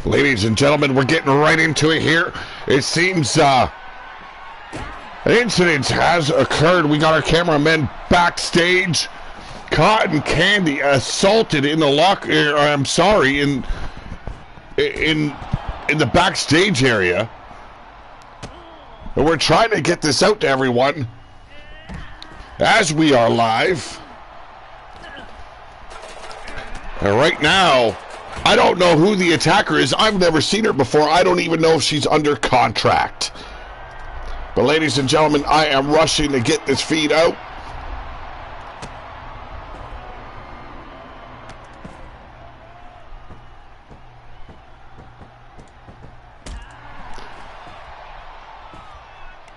Ladies and gentlemen, we're getting right into it here. It seems an incident has occurred. We got our cameramen backstage. Cotton Candy assaulted in the locker. I'm sorry, in the backstage area. And we're trying to get this out to everyone as we are live. And right now, I don't know who the attacker is. I've never seen her before. I don't even know if she's under contract. But ladies and gentlemen, I am rushing to get this feed out.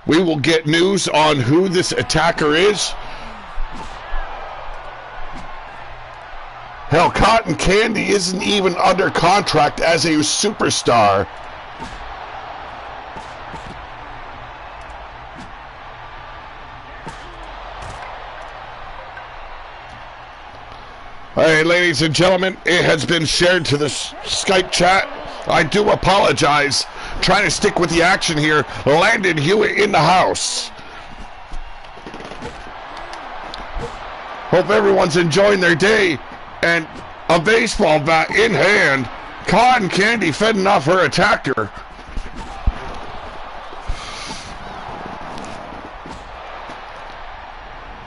We will get news on who this attacker is. Hell, Cotton Candy isn't even under contract as a superstar. Hey, ladies and gentlemen, it has been shared to the Skype chat. I do apologize. Trying to stick with the action here. Landon Hewitt in the house. Hope everyone's enjoying their day. And a baseball bat in hand. Cotton Candy fending off her attacker.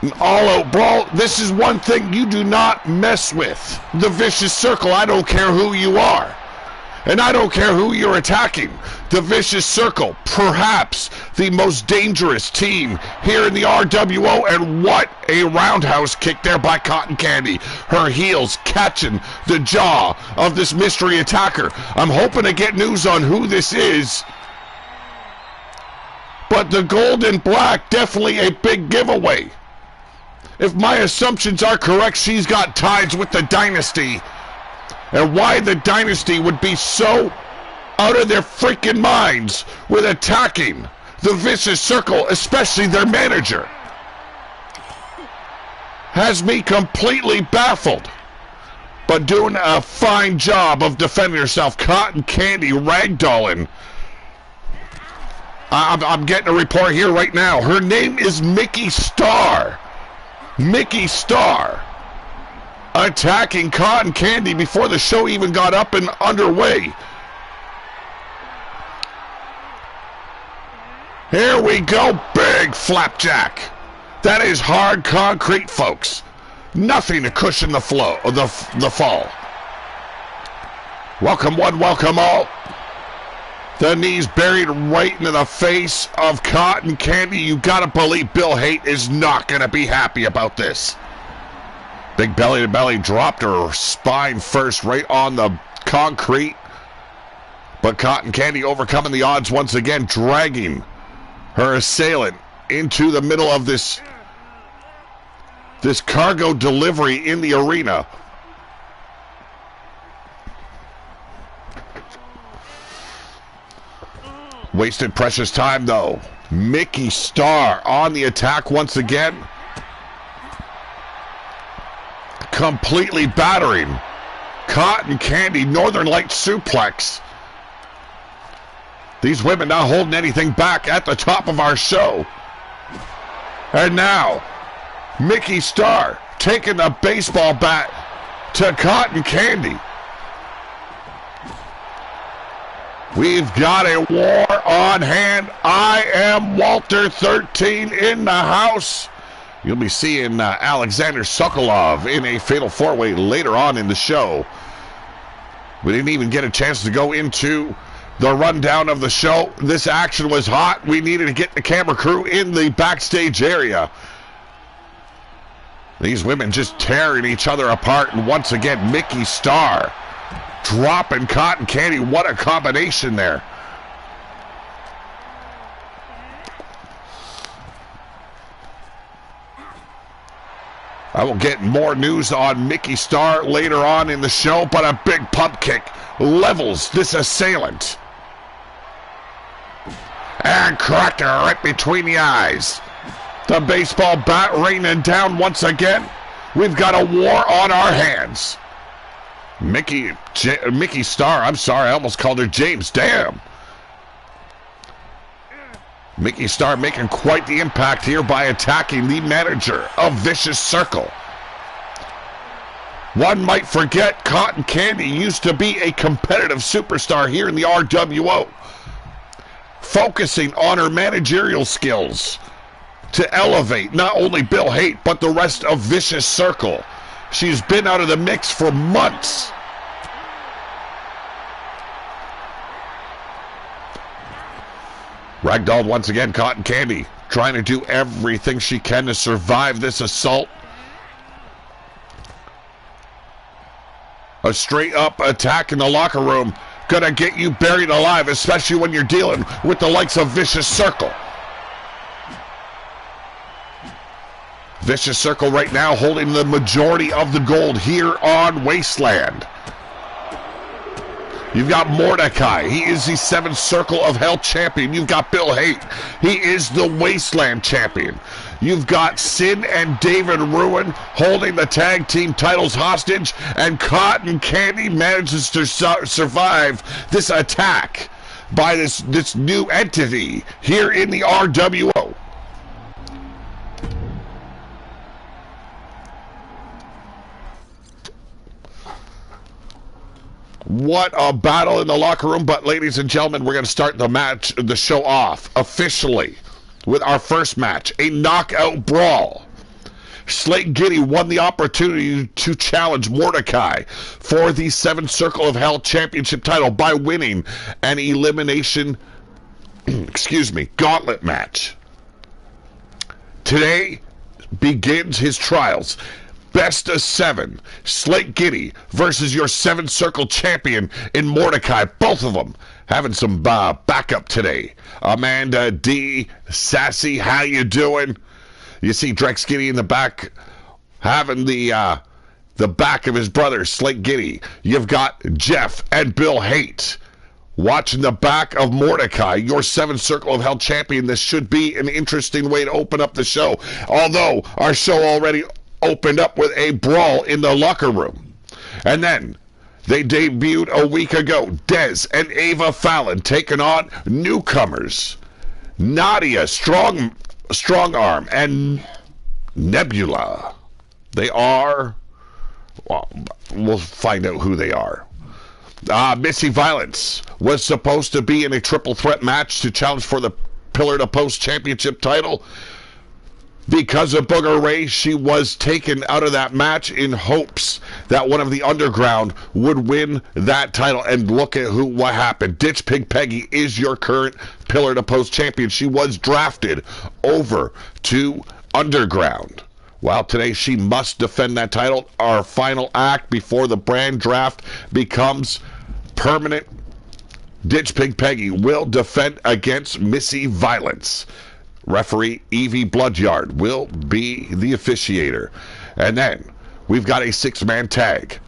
An all-out brawl. This is one thing you do not mess with. The vicious circle. I don't care who you are. And I don't care who you're attacking. The Vicious Circle, perhaps the most dangerous team here in the RWO. And what a roundhouse kick there by Cotton Candy. Her heels catching the jaw of this mystery attacker. I'm hoping to get news on who this is. But the gold and black, definitely a big giveaway. If my assumptions are correct, she's got ties with the Dynasty. And why the Dynasty would be so out of their freaking minds with attacking the Vicious Circle, especially their manager, has me completely baffled. But doing a fine job of defending herself. Cotton Candy ragdolling. I'm getting a report here right now. Her name is Mickey Starr. Mickey Starr. Attacking Cotton Candy before the show even got up and underway. Here we go. Big flapjack. That is hard concrete, folks. Nothing to cushion the flow, the fall. Welcome one, welcome all. The knees buried right into the face of Cotton Candy. You gotta believe Bill Haight is not gonna be happy about this. Big belly to belly, dropped her spine first right on the concrete. But Cotton Candy overcoming the odds once again, dragging her assailant into the middle of this cargo delivery in the arena. Wasted precious time though. Mickey Starr on the attack once again. Completely battering Cotton Candy. Northern Light suplex. These women not holding anything back at the top of our show. And now Mickey Starr taking the baseball bat to Cotton Candy. We've got a war on hand. I am Walter 13 in the house. You'll be seeing Alexander Sokolov in a fatal four-way later on in the show. We didn't even get a chance to go into the rundown of the show. This action was hot. We needed to get the camera crew in the backstage area. These women just tearing each other apart. And once again, Mickey Starr dropping Cotton Candy. What a combination there. I will get more news on Mickey Starr later on in the show, but a big pump kick levels this assailant. And cracked her right between the eyes. The baseball bat raining down once again. We've got a war on our hands. Mickey Starr. I'm sorry, I almost called her James. Damn. Mickey Starr making quite the impact here by attacking the manager of Vicious Circle. One might forget Cotton Candy used to be a competitive superstar here in the RWO, focusing on her managerial skills to elevate not only Bill Haight, but the rest of Vicious Circle. She's been out of the mix for months. Ragdolled once again, Cotton Candy, trying to do everything she can to survive this assault. A straight-up attack in the locker room gonna get you buried alive, especially when you're dealing with the likes of Vicious Circle. Vicious Circle right now holding the majority of the gold here on Wasteland. You've got Mordecai. He is the 7th Circle of Hell champion. You've got Bill Haight. He is the Wasteland champion. You've got Sin and David Ruin holding the tag team titles hostage, and Cotton Candy manages to survive this attack by this new entity here in the RWO. What a battle in the locker room. But ladies and gentlemen, we're going to start the show off officially with our first match, a knockout brawl. Slate Giddy won the opportunity to challenge Mordecai for the 7th Circle of Hell championship title by winning an elimination gauntlet match. Today begins his trials. Best of 7, Slate Giddy versus your 7th Circle champion in Mordecai. Both of them having some backup today. Amanda D, Sassy, how you doing? You see Drex Giddy in the back having the back of his brother, Slate Giddy. You've got Jeff and Bill Haight watching the back of Mordecai, your 7th Circle of Hell champion. This should be an interesting way to open up the show, although our show already opened up with a brawl in the locker room. And then they debuted a week ago, Dez and Ava Fallon taking on newcomers Nadia Strong Arm and Nebula. They are, well, we'll find out who they are. Missy Violence was supposed to be in a triple threat match to challenge for the Pillar to Post championship title. Because of Booger Ray, she was taken out of that match in hopes that one of the Underground would win that title. And look at what happened. Ditch Pig Peggy is your current Pillar to Post champion. She was drafted over to Underground. Well, today she must defend that title. Our final act before the brand draft becomes permanent. Ditch Pig Peggy will defend against Missy Violence. Referee Evie Bloodyard will be the officiator. And then we've got a 6-man tag.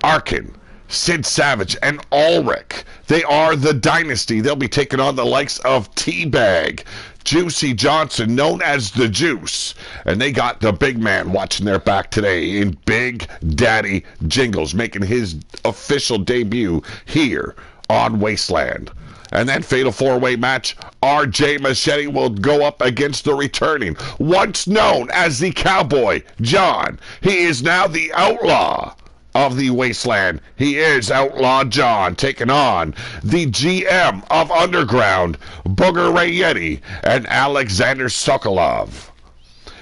Arkin, Sid Savage, and Ulrich. They are the Dynasty. They'll be taking on the likes of Teabag, Juicy Johnson, known as the Juice. And they got the big man watching their back today in Big Daddy Jingles, making his official debut here on Wasteland. And then fatal 4-way match, RJ Machete will go up against the returning, once known as the Cowboy, John. He is now the Outlaw of the Wasteland. He is Outlaw John, taking on the GM of Underground, Booger Ray Yeti, and Alexander Sokolov.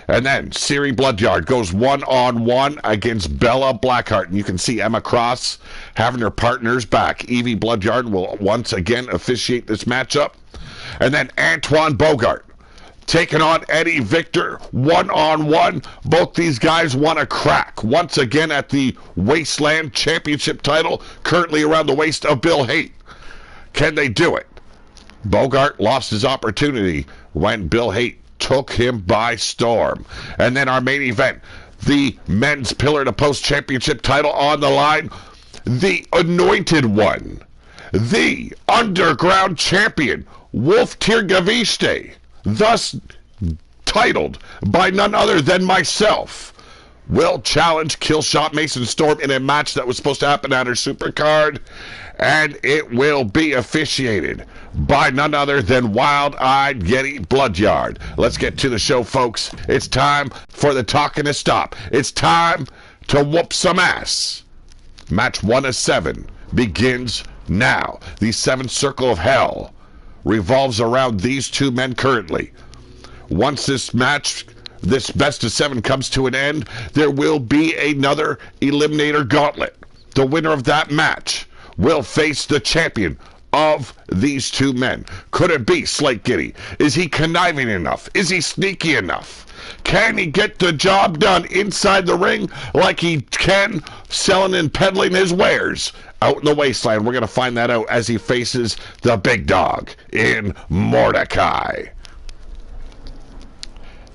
And then Siri Bloodyard goes one-on-one against Bella Blackheart. And you can see Emma Cross having her partners back. Evie Bloodyard will once again officiate this matchup. And then Antoine Bogart taking on Eddie Victor one-on-one. Both these guys want a crack once again at the Wasteland Championship title, currently around the waist of Bill Haight. Can they do it? Bogart lost his opportunity when Bill Haight took him by storm. And then our main event, the men's Pillar to Post championship title on the line. The anointed one, the Underground champion, Wolf Tirgaviste, thus titled by none other than myself, will challenge Killshot Mason Storm in a match that was supposed to happen at her Supercard, and it will be officiated by none other than Wild-Eyed Yeti Bloodyard. Let's get to the show, folks. It's time for the talking to stop. It's time to whoop some ass. Match 1 of 7 begins now. The 7th Circle of Hell revolves around these two men currently. Once this match, this best of 7 comes to an end, there will be another Eliminator Gauntlet. The winner of that match will face the champion of these two men. Could it be Slate Giddy? Is he conniving enough? Is he sneaky enough? Can he get the job done inside the ring like he can selling and peddling his wares out in the wasteland? We're going to find that out as he faces the big dog in Mordecai.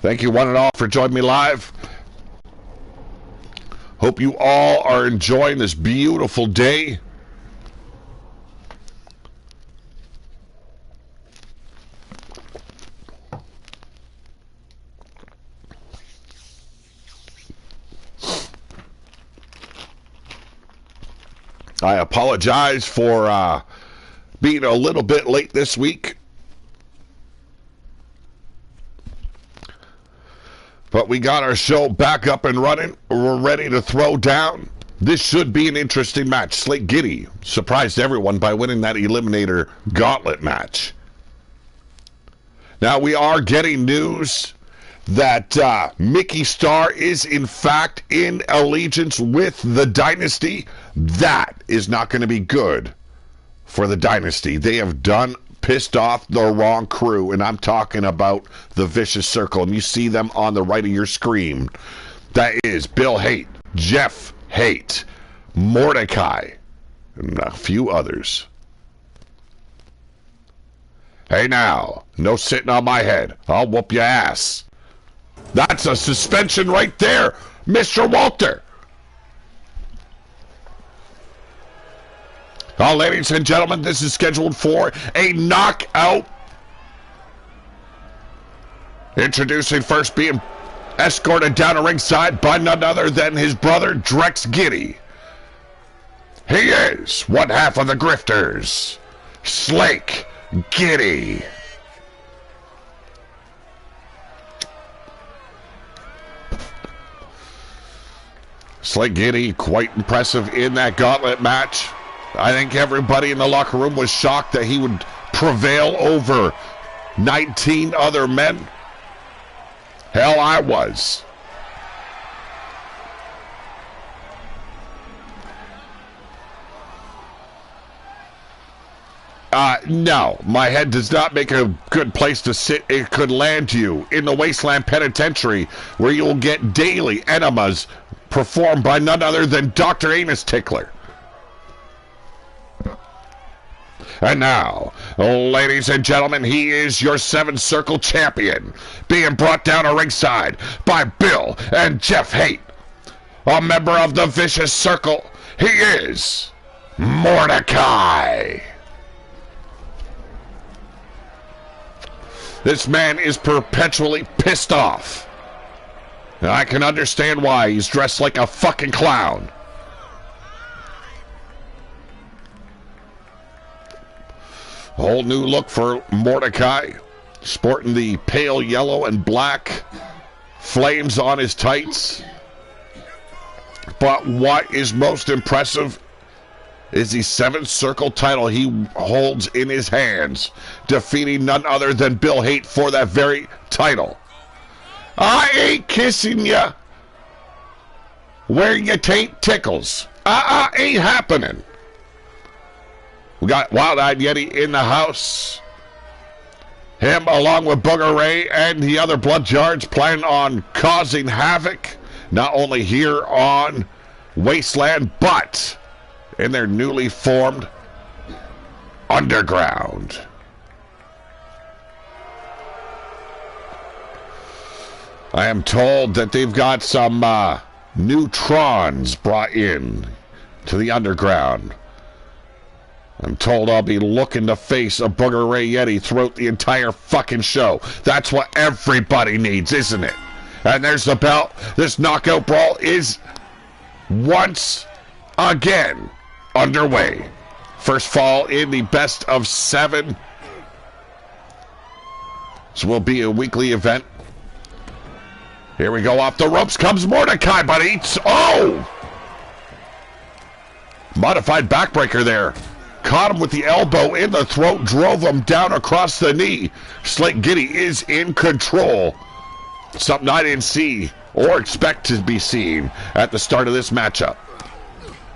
Thank you one and all for joining me live. Hope you all are enjoying this beautiful day. I apologize for being a little bit late this week. But we got our show back up and running. We're ready to throw down. This should be an interesting match. Slate Giddy surprised everyone by winning that Eliminator Gauntlet match. Now we are getting news that Mickey Starr is in fact in allegiance with the Dynasty. That is not going to be good for the Dynasty. They have pissed off the wrong crew, and I'm talking about the Vicious Circle, and you see them on the right of your screen. That is Bill Haight, Jeff Haight, Mordecai, and a few others. Hey now, no sitting on my head. I'll whoop your ass. That's a suspension right there, Mr. Walter. Well, ladies and gentlemen, this is scheduled for a knockout. Introducing first, being escorted down to ringside by none other than his brother, Drex Giddy. He is one half of the Grifters, Slate Giddy. Slate Giddy, quite impressive in that gauntlet match. I think everybody in the locker room was shocked that he would prevail over 19 other men. Hell, I was. No, my head does not make a good place to sit. It could land you in the Wasteland Penitentiary, where you will get daily enemas performed by none other than Dr. Anus Tickler. And now, ladies and gentlemen, he is your 7th Circle champion, being brought down to ringside by Bill and Jeff Haight. A member of the Vicious Circle, he is Mordecai. This man is perpetually pissed off. And I can understand why. He's dressed like a fucking clown. Whole new look for Mordecai, sporting the pale yellow and black flames on his tights. But what is most impressive is the 7th Circle title he holds in his hands, defeating none other than Bill Haight for that very title. I ain't kissing ya where ya taint tickles. Ain't happening. We got Wild-Eyed Yeti in the house. Him, along with Booger Ray and the other Bloodyards, planning on causing havoc, not only here on Wasteland, but in their newly formed Underground. I am told that they've got some neutrons brought in to the Underground. I'm told I'll be looking to face a Booger Ray Yeti throughout the entire fucking show. That's what everybody needs, isn't it? And there's the bell. This knockout brawl is once again underway. First fall in the best of 7. This will be a weekly event. Here we go, off the ropes comes Mordecai, but modified backbreaker there. Caught him with the elbow in the throat, drove him down across the knee. Slick Giddy is in control. Something I didn't see or expect to be seen at the start of this matchup.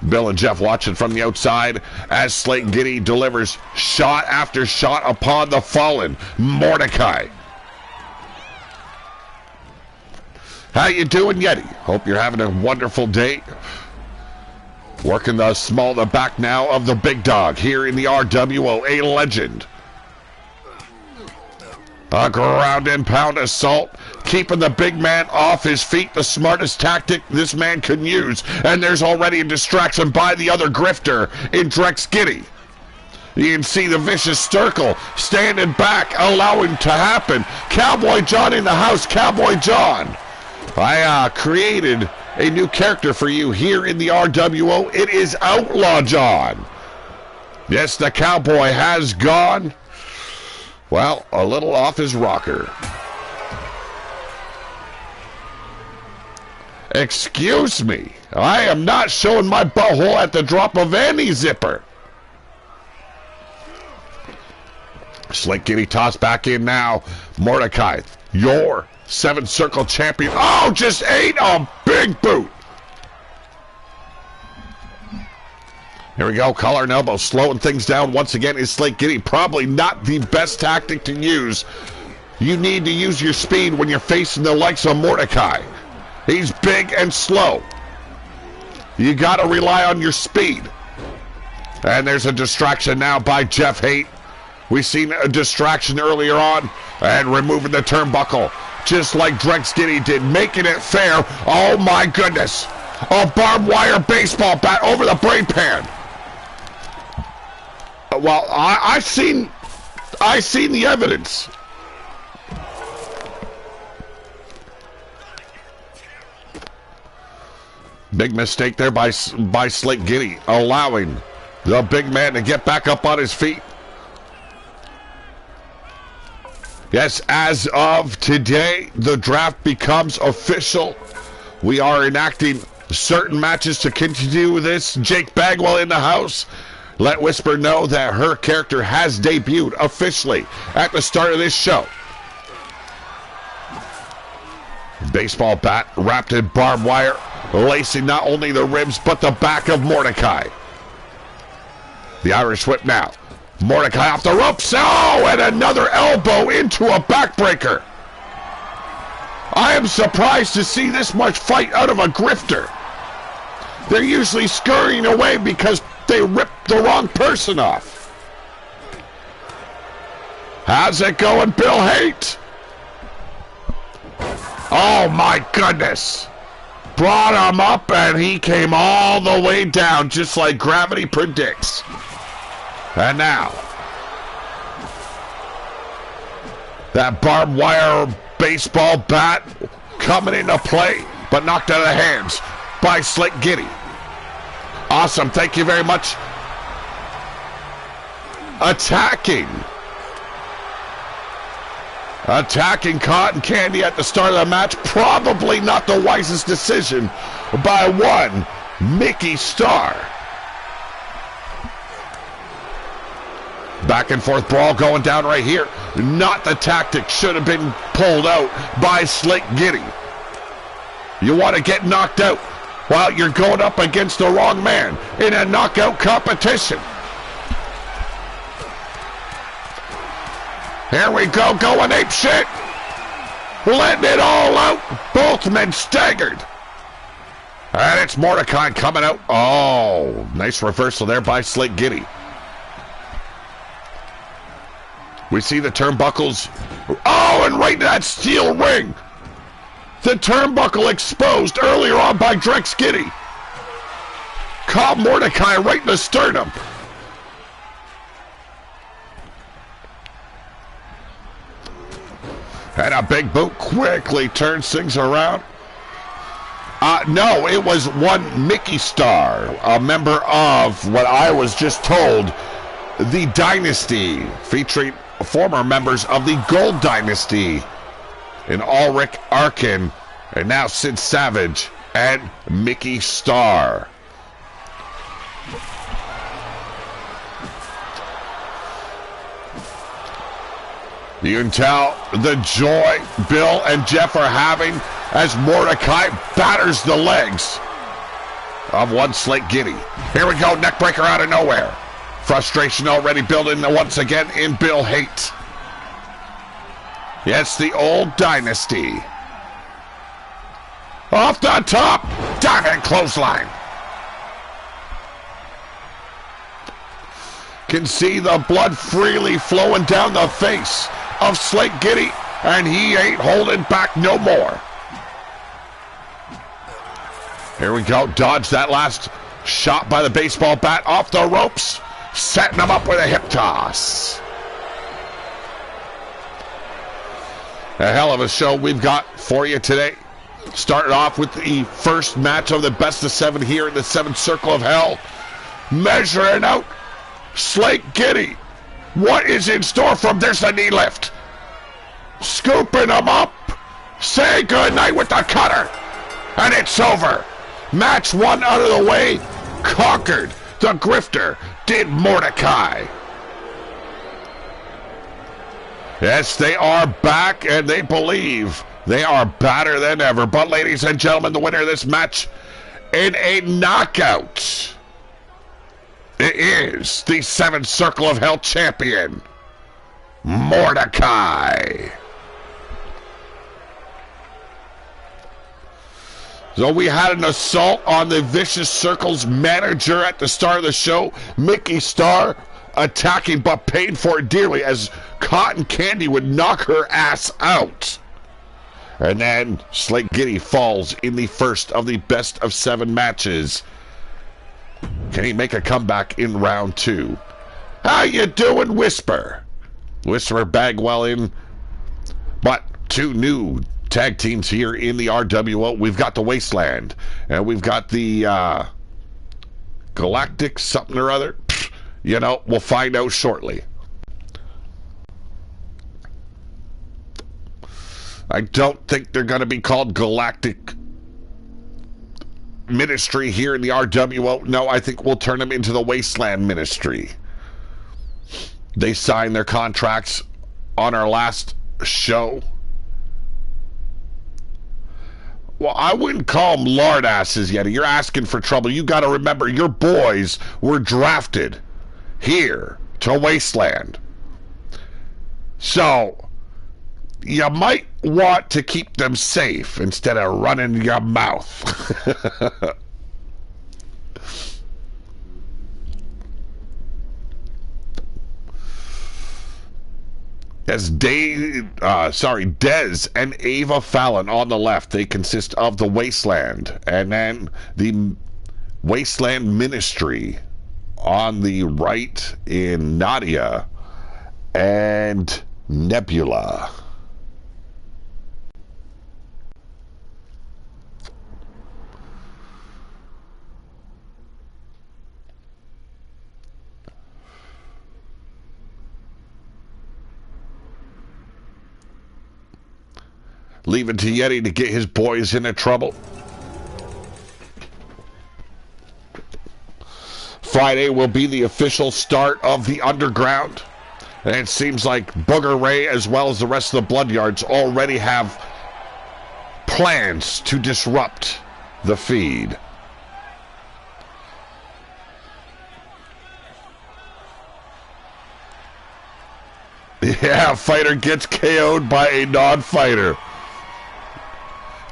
Bill and Jeff watching from the outside as Slick Giddy delivers shot after shot upon the fallen Mordecai. How you doing, Yeti? Hope you're having a wonderful day. Working the back now of the big dog here in the RWO, a legend. A ground and pound assault, keeping the big man off his feet, the smartest tactic this man can use. And there's already a distraction by the other grifter in Drex Giddy. You can see the vicious circle standing back, allowing to happen. Cowboy John in the house, Cowboy John. I created a new character for you here in the RWO. It is Outlaw John. Yes, the cowboy has gone, well, a little off his rocker. Excuse me, I am not showing my butthole at the drop of any zipper. Slick Giddy tossed back in now. Mordecai, your 7 circle champion. Oh, just ate a big boot. Here we go, collar and elbow, slowing things down once again is Slick Giddy. Probably not the best tactic to use. You need to use your speed when you're facing the likes of Mordecai. He's big and slow. You got to rely on your speed. And there's a distraction now by Jeff Haight. We've seen a distraction earlier on, and removing the turnbuckle, just like Drex Giddy did, making it fair. Oh my goodness. A barbed wire baseball bat over the brain pan. Well, I seen the evidence. Big mistake there by Slick Giddy, allowing the big man to get back up on his feet. Yes, as of today, the draft becomes official. We are enacting certain matches to continue this. Jake Bagwell in the house. Let Whisper know that her character has debuted officially at the start of this show. Baseball bat wrapped in barbed wire, lacing not only the ribs but the back of Mordecai. The Irish whip now. Mordecai off the ropes. Oh, and another elbow into a backbreaker. I am surprised to see this much fight out of a grifter. They're usually scurrying away because they ripped the wrong person off. How's it going, Bill Haight? Oh my goodness. Brought him up and he came all the way down just like gravity predicts. And now, that barbed wire baseball bat coming into play, but knocked out of the hands by Slick Giddy. Awesome, thank you very much. Attacking Cotton Candy at the start of the match. Probably not the wisest decision by one Mickey Starr. Back and forth brawl going down right here. Not the tactic should have been pulled out by Slick Giddy. You want to get knocked out while you're going up against the wrong man in a knockout competition. Here we go, going ape shit. Letting it all out. Both men staggered. And it's Mordecai coming out. Oh, nice reversal there by Slick Giddy. We see the turnbuckles. Oh, and right to that steel ring. The turnbuckle exposed earlier on by Drex Giddy. Caught Mordecai right in the sternum. And a big boot quickly turns things around. No, it was one Mickey Star, a member of what I was just told, the Dynasty, featuring former members of the Gold Dynasty in Ulrich Arkin, and now Sid Savage and Mickey Star. You can tell the joy Bill and Jeff are having as Mordecai batters the legs of one Slate Giddy. Here we go, neckbreaker out of nowhere. Frustration already building once again in Bill Haight. Yes, the old Dynasty. Off the top, diving clothesline. Can see the blood freely flowing down the face of Slate Giddy, and he ain't holding back no more. Here we go, dodge that last shot by the baseball bat off the ropes, setting him up with a hip toss. A hell of a show we've got for you today. Started off with the first match of the best of 7 here in the 7th Circle of Hell. Measuring out Slate Giddy. What is in store from this? The knee lift. Scooping him up. Say goodnight with the cutter. And it's over. Match 1 out of the way. Conquered. The grifter did Mordecai. Yes, they are back, and they believe they are better than ever. But, ladies and gentlemen, the winner of this match in a knockout, it is the 7th Circle of Hell champion, Mordecai. So we had an assault on the Vicious Circle's manager at the start of the show. Mickey Star attacking but paid for it dearly as Cotton Candy would knock her ass out. And then Slate Giddy falls in the first of the best of 7 matches. Can he make a comeback in round 2? How you doing, Whisper? Whisper Bagwell in. But 2 new tag teams here in the RWO. We've got the Wasteland, and we've got the Galactic something or other. You know, we'll find out shortly. I don't think they're going to be called Galactic Ministry here in the RWO. No, I think we'll turn them into the Wasteland Ministry. They signed their contracts on our last show. Well, I wouldn't call them lard asses yet. You're asking for trouble. You got to remember, your boys were drafted here to Wasteland. So, you might want to keep them safe instead of running your mouth. As Dez and Ava Fallon on the left. They consist of the Wasteland. And then the Wasteland Ministry on the right in Nadia and Nebula. Leave it to Yeti to get his boys into trouble. Friday will be the official start of the Underground. And it seems like Booger Ray, as well as the rest of the Blood Yards, already have plans to disrupt the feed. Yeah, fighter gets KO'd by a non-fighter.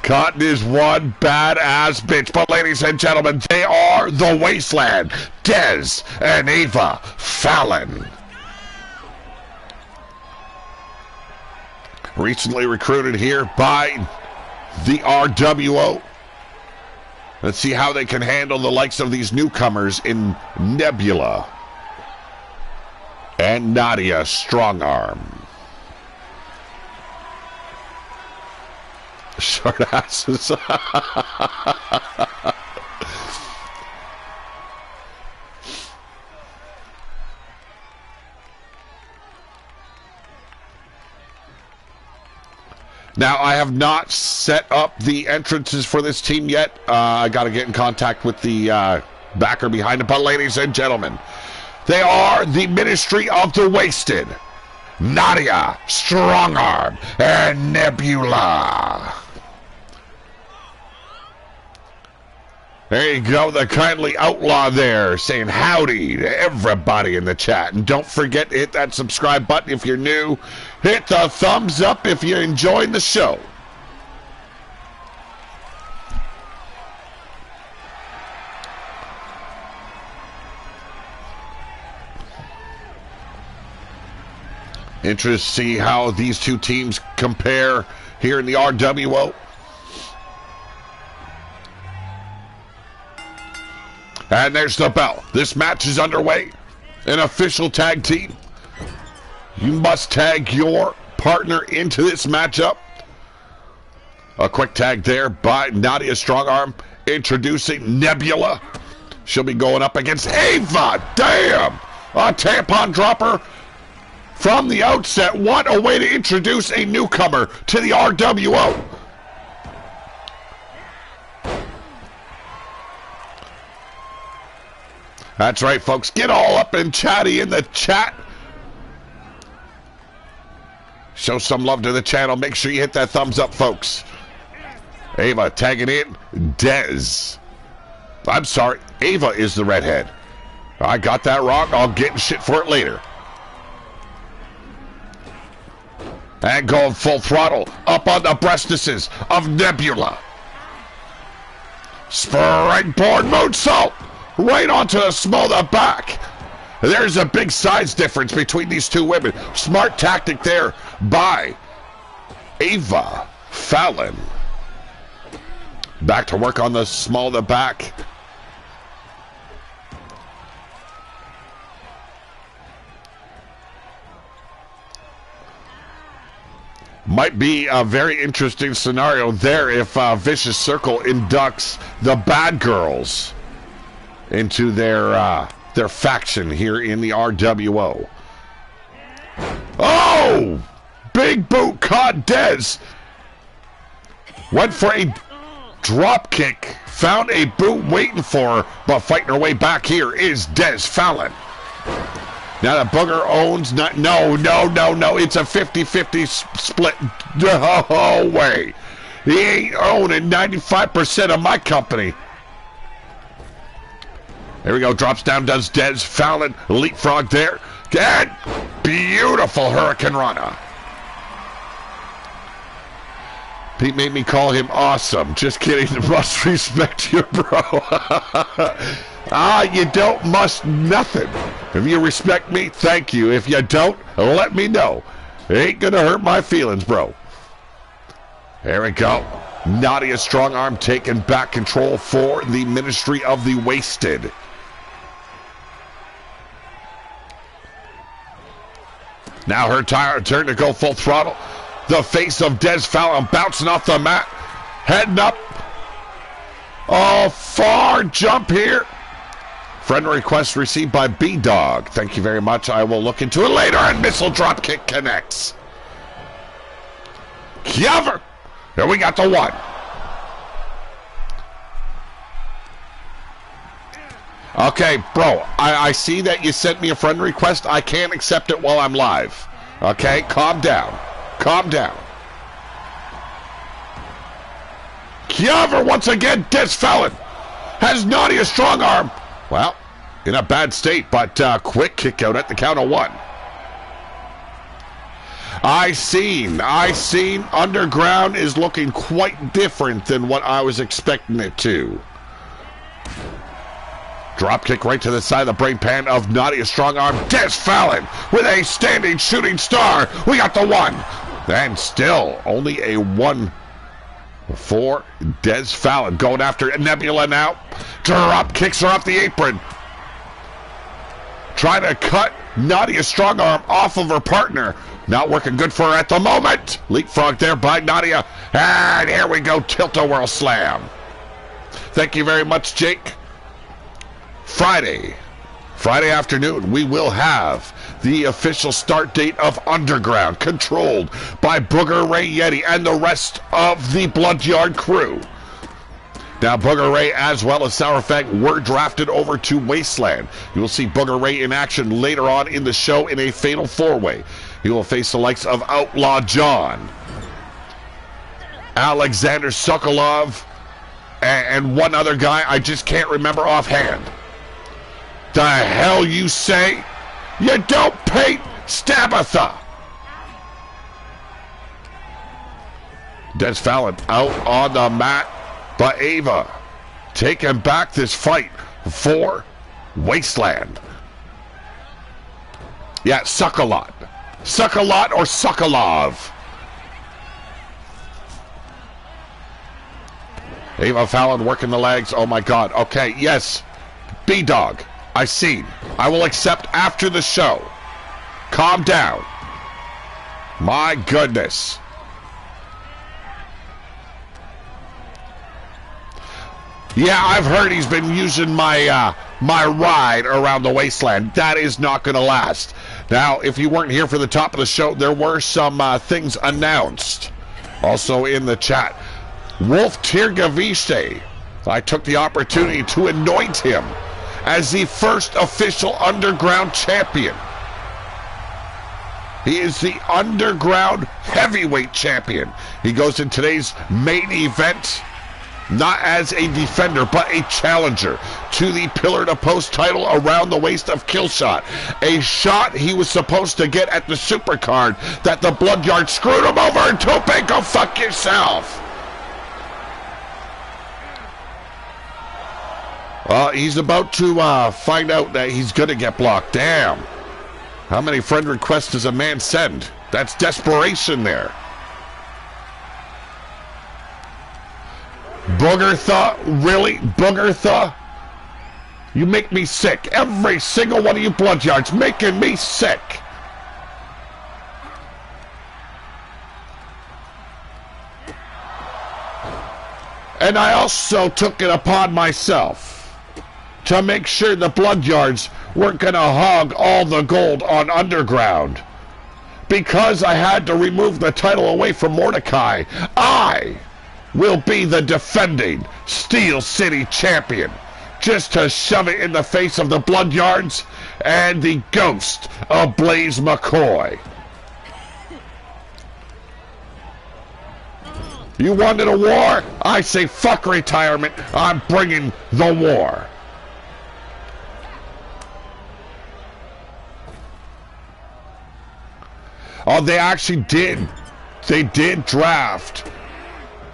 Cotton is one badass bitch. But ladies and gentlemen, they are the Wasteland. Dez and Ava Fallon. Recently recruited here by the RWO. Let's see how they can handle the likes of these newcomers in Nebula and Nadia Strongarm. Short asses. Now, I have not set up the entrances for this team yet. I got to get in contact with the backer behind it. But ladies and gentlemen, they are the Ministry of the Wasted. Nadia, Strongarm, and Nebula. There you go, the kindly outlaw there saying howdy to everybody in the chat. And don't forget to hit that subscribe button if you're new. Hit the thumbs up if you're enjoying the show. Interesting to see how these two teams compare here in the RWO. And there's the bell. This match is underway. An official tag team. You must tag your partner into this matchup. A quick tag there by Nadia Strongarm, introducing Nebula. She'll be going up against Ava. Damn! A tampon dropper from the outset. What a way to introduce a newcomer to the RWO. That's right, folks. Get all up and chatty in the chat. Show some love to the channel. Make sure you hit that thumbs up, folks. Ava tagging in. Dez. I'm sorry. Ava is the redhead. I got that wrong. I'll get in shit for it later. And going full throttle up on the breastises of Nebula. Springboard moonsault. Right onto the small of the back. There's a big size difference between these two women. Smart tactic there by Ava Fallon. Back to work on the small of the back. Might be a very interesting scenario there if Vicious Circle inducts the Bad Girls into their faction here in the RWO. Oh! Big boot caught Dez. Went for a drop kick. Found a boot waiting for her, but fighting her way back here is Dez Fallon. Now the booger owns... No. It's a 50-50 split. No way. He ain't owning 95% of my company. There we go. Drops down, does Dez Fallon. Leapfrog there. And beautiful Hurricane Rana. Pete made me call him awesome. Just kidding. Must respect you, bro. You don't must nothing. If you respect me, thank you. If you don't, let me know. It ain't gonna hurt my feelings, bro. There we go. Nadia Strongarm taking back control for the Ministry of the Wasted. Now her turn to go full throttle. The face of Dez Fallon bouncing off the mat. Heading up. Oh, far jump here. Friend request received by B-Dog. Thank you very much. I will look into it later. And missile drop kick connects. Cover. Here we got the one. Okay, bro, I see that you sent me a friend request. I can't accept it while I'm live. Okay, calm down. Calm down. Cover once again. Dez Fallon has Nadia Strongarm. Well, in a bad state, but quick kick out at the count of one. I seen Underground is looking quite different than what I was expecting it to. Drop kick right to the side of the brain pan of Nadia Strongarm. Dez Fallon with a standing shooting star. We got the one. And still only a one for Dez Fallon. Going after Nebula now. Drop kicks her off the apron. Trying to cut Nadia Strongarm off of her partner. Not working good for her at the moment. Leapfrog there by Nadia. And here we go, tilt-a-whirl slam. Thank you very much, Jake. Friday afternoon, we will have the official start date of Underground, controlled by Booger Ray Yeti and the rest of the Bloodyard crew. Now, Booger Ray, as well as Sour Fang, were drafted over to Wasteland. You will see Booger Ray in action later on in the show in a fatal four-way. He will face the likes of Outlaw John, Alexander Sokolov, and one other guy I just can't remember offhand. The hell you say? You don't paint Stabatha! Des Fallon out on the mat, but Ava taking back this fight for Wasteland. Yeah, Suckalot. Suckalot or Sokolov. Ava Fallon working the legs. Oh my God. Okay, yes. B-Dog. I see. I will accept after the show. Calm down. My goodness. Yeah, I've heard he's been using my my ride around the Wasteland. That is not going to last. Now, if you weren't here for the top of the show, there were some things announced. Also in the chat. Wolf Tirgaviste. I took the opportunity to anoint him as the first official Underground champion. He is the Underground Heavyweight Champion. He goes in today's main event not as a defender, but a challenger to the pillar-to-post title around the waist of Killshot. A shot he was supposed to get at the Supercard that the Bloodyard screwed him over and told him, go fuck yourself. He's about to find out that he's going to get blocked. Damn. How many friend requests does a man send? That's desperation there. Boogertha? Really? Boogertha? You make me sick. Every single one of you Bloodyards making me sick. And I also took it upon myself to make sure the Bloodyards weren't going to hog all the gold on Underground. Because I had to remove the title away from Mordecai, I will be the defending Steel City champion, just to shove it in the face of the Bloodyards and the ghost of Blaze McCoy. You wanted a war? I say fuck retirement. I'm bringing the war. Oh, they actually did. They did draft.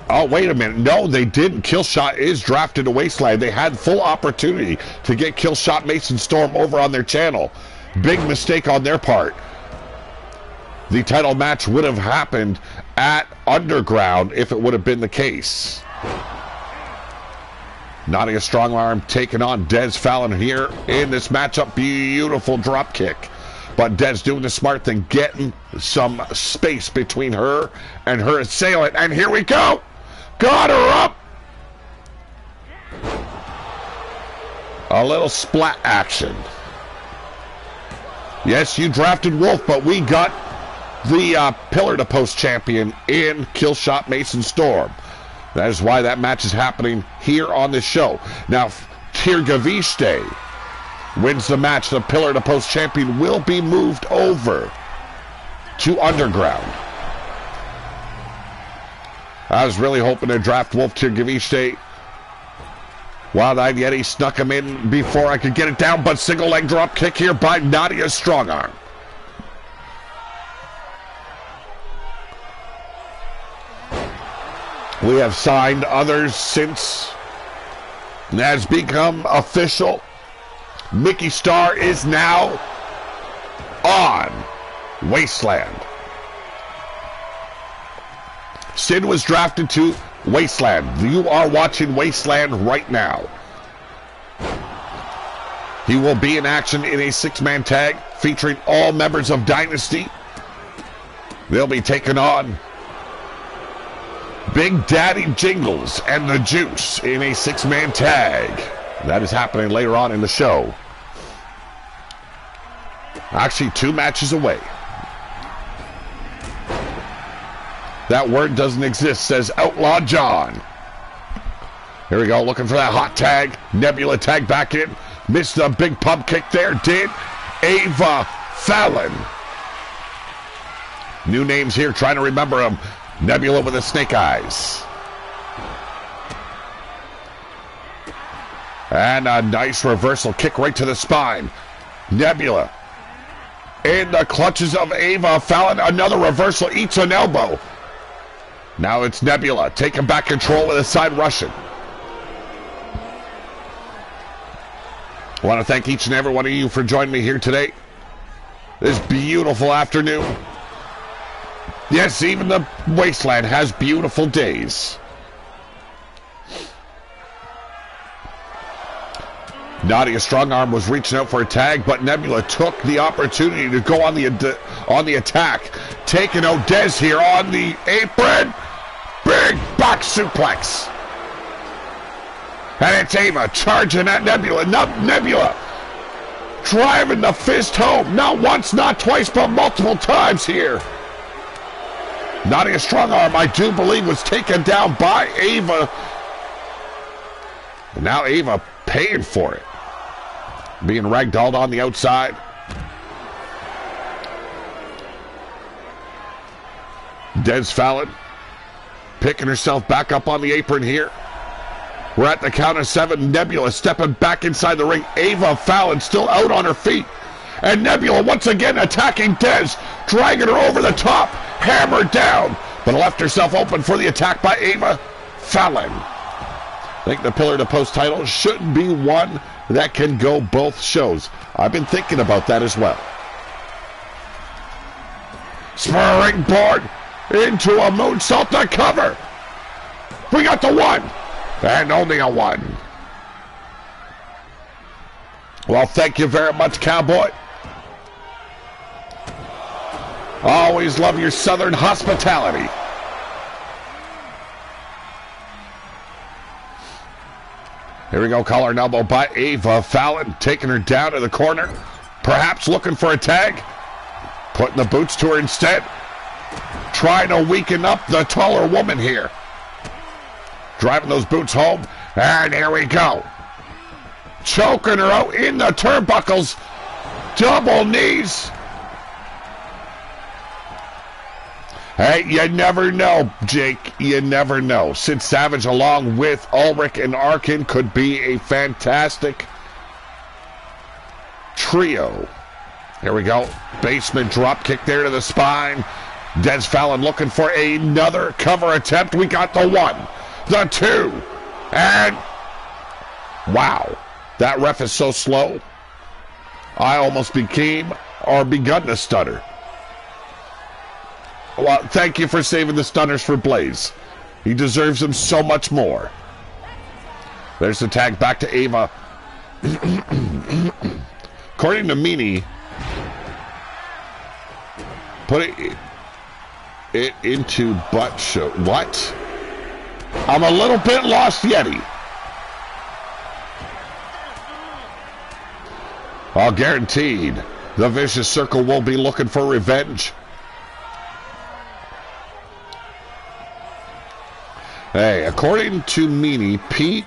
Oh, wait a minute. No, they didn't. Killshot is drafted to Wasteland. They had full opportunity to get Killshot Mason Storm over on their channel. Big mistake on their part. The title match would have happened at Underground if it would have been the case. Nadia Strongarm taking on Des Fallon here in this matchup. Beautiful drop kick. But Des doing the smart thing, getting some space between her and her assailant. And here we go. Got her up. A little splat action. Yes, you drafted Wolf, but we got the pillar-to-post champion in Killshot Mason Storm. That is why that match is happening here on this show. Now, Tirgaviste wins the match. The pillar-to-post champion will be moved over to Underground. I was really hoping to draft Wolf Tirgaviste. Wild-Eyed Yeti snuck him in before I could get it down, but single leg drop kick here by Nadia Strongarm. We have signed others since it has become official. Mickey Starr is now on Wasteland. Sid was drafted to Wasteland. You are watching Wasteland right now. He will be in action in a six-man tag featuring all members of Dynasty. They'll be taking on Big Daddy Jingles and the Juice in a 6-man tag. That is happening later on in the show. Actually, 2 matches away. That word doesn't exist, says Outlaw John. Here we go, looking for that hot tag. Nebula tag back in. Missed the big pub kick there, did Ava Fallon. New names here, trying to remember them. Nebula with the snake eyes. And a nice reversal kick right to the spine. Nebula in the clutches of Ava Fallon. Another reversal, eats an elbow. Now it's Nebula taking back control with a side Russian. I want to thank each and every one of you for joining me here today. This beautiful afternoon. Yes, even the wasteland has beautiful days. Nadia Strongarm was reaching out for a tag, but Nebula took the opportunity to go on the attack. Taking out Dez here on the apron. Big back suplex. And it's Ava charging at Nebula. Nebula driving the fist home. Not once, not twice, but multiple times here. Nadia Strongarm, I do believe, was taken down by Ava. And now Ava paying for it. Being ragdolled on the outside. Dez Fallon picking herself back up on the apron here. We're at the count of 7. Nebula stepping back inside the ring. Ava Fallon still out on her feet. And Nebula once again attacking Dez. Dragging her over the top. Hammered down. But left herself open for the attack by Ava Fallon. I think the pillar to post title should be one that can go both shows. I've been thinking about that as well. Spring board into a moonsault to cover. We got the 1. And only a 1. Well, thank you very much, Cowboy. Always love your southern hospitality. Here we go, collar and elbow by Ava Fallon, taking her down to the corner. Perhaps looking for a tag. Putting the boots to her instead. Trying to weaken up the taller woman here. Driving those boots home. And here we go. Choking her out in the turnbuckles. Double knees. Hey, you never know, Jake. You never know. Sid Savage along with Ulrich and Arkin could be a fantastic trio. Here we go. Basement drop kick there to the spine. Dez Fallon looking for another cover attempt. We got the 1, the 2, and wow. That ref is so slow. I almost begun to stutter. Well, thank you for saving the stunners for Blaze. He deserves them so much more. There's the tag back to Ava. According to Meanie, put it into butt show. What? I'm a little bit lost, Yeti. All guaranteed. The Vicious Circle will be looking for revenge. Hey, according to Meanie, Pete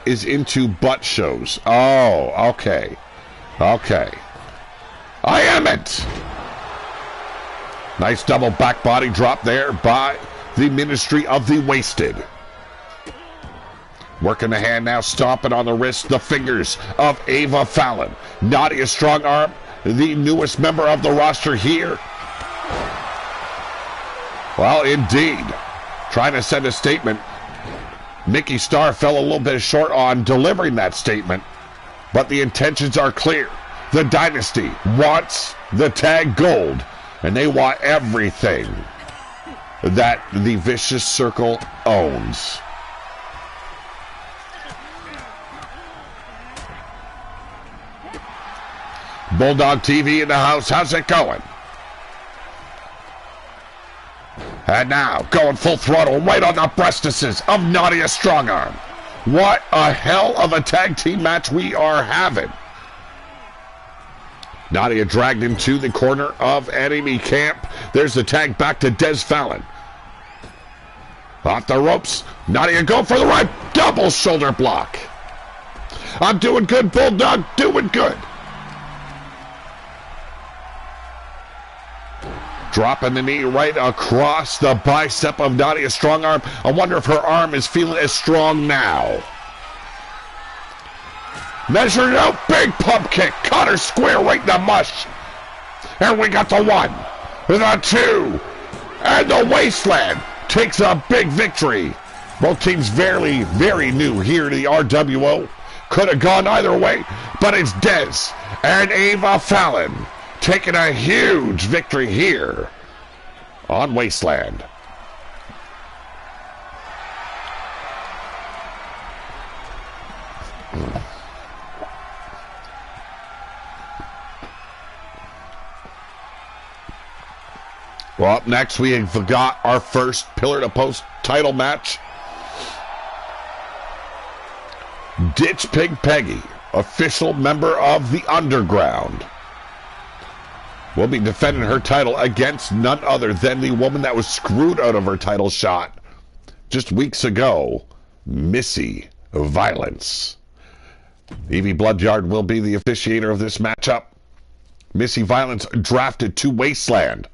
is into butt shows. Oh, okay. Okay. I am it! Nice double back body drop there by the Ministry of the Wasted. Working the hand now, stomping on the wrist, the fingers of Ava Fallon. Nadia Strongarm, the newest member of the roster here. Well, indeed. Trying to send a statement. Nikki Starr fell a little bit short on delivering that statement, but the intentions are clear. The Dynasty wants the tag gold, and they want everything that the Vicious Circle owns. Bulldog TV in the house. How's it going? And now, going full throttle right on the breastises of Nadia Strongarm. What a hell of a tag team match we are having. Nadia dragged into the corner of enemy camp. There's the tag back to Des Fallon. Off the ropes. Nadia go for the right double shoulder block. I'm doing good, Bulldog. Doing good. Dropping the knee right across the bicep of Nadia Strongarm. I wonder if her arm is feeling as strong now. Measured out, big pump kick. Caught her square right in the mush. And we got the 1, the 2, and the Wasteland takes a big victory. Both teams very new here to the RWO. Could have gone either way, but it's Des and Ava Fallon taking a huge victory here on Wasteland. Well, up next we have got our first pillar to post title match. Ditch Pig Peggy, official member of the Underground, will be defending her title against none other than the woman that was screwed out of her title shot just weeks ago, Missy Violence. Evie Bloodyard will be the officiator of this matchup. Missy Violence drafted to Wasteland,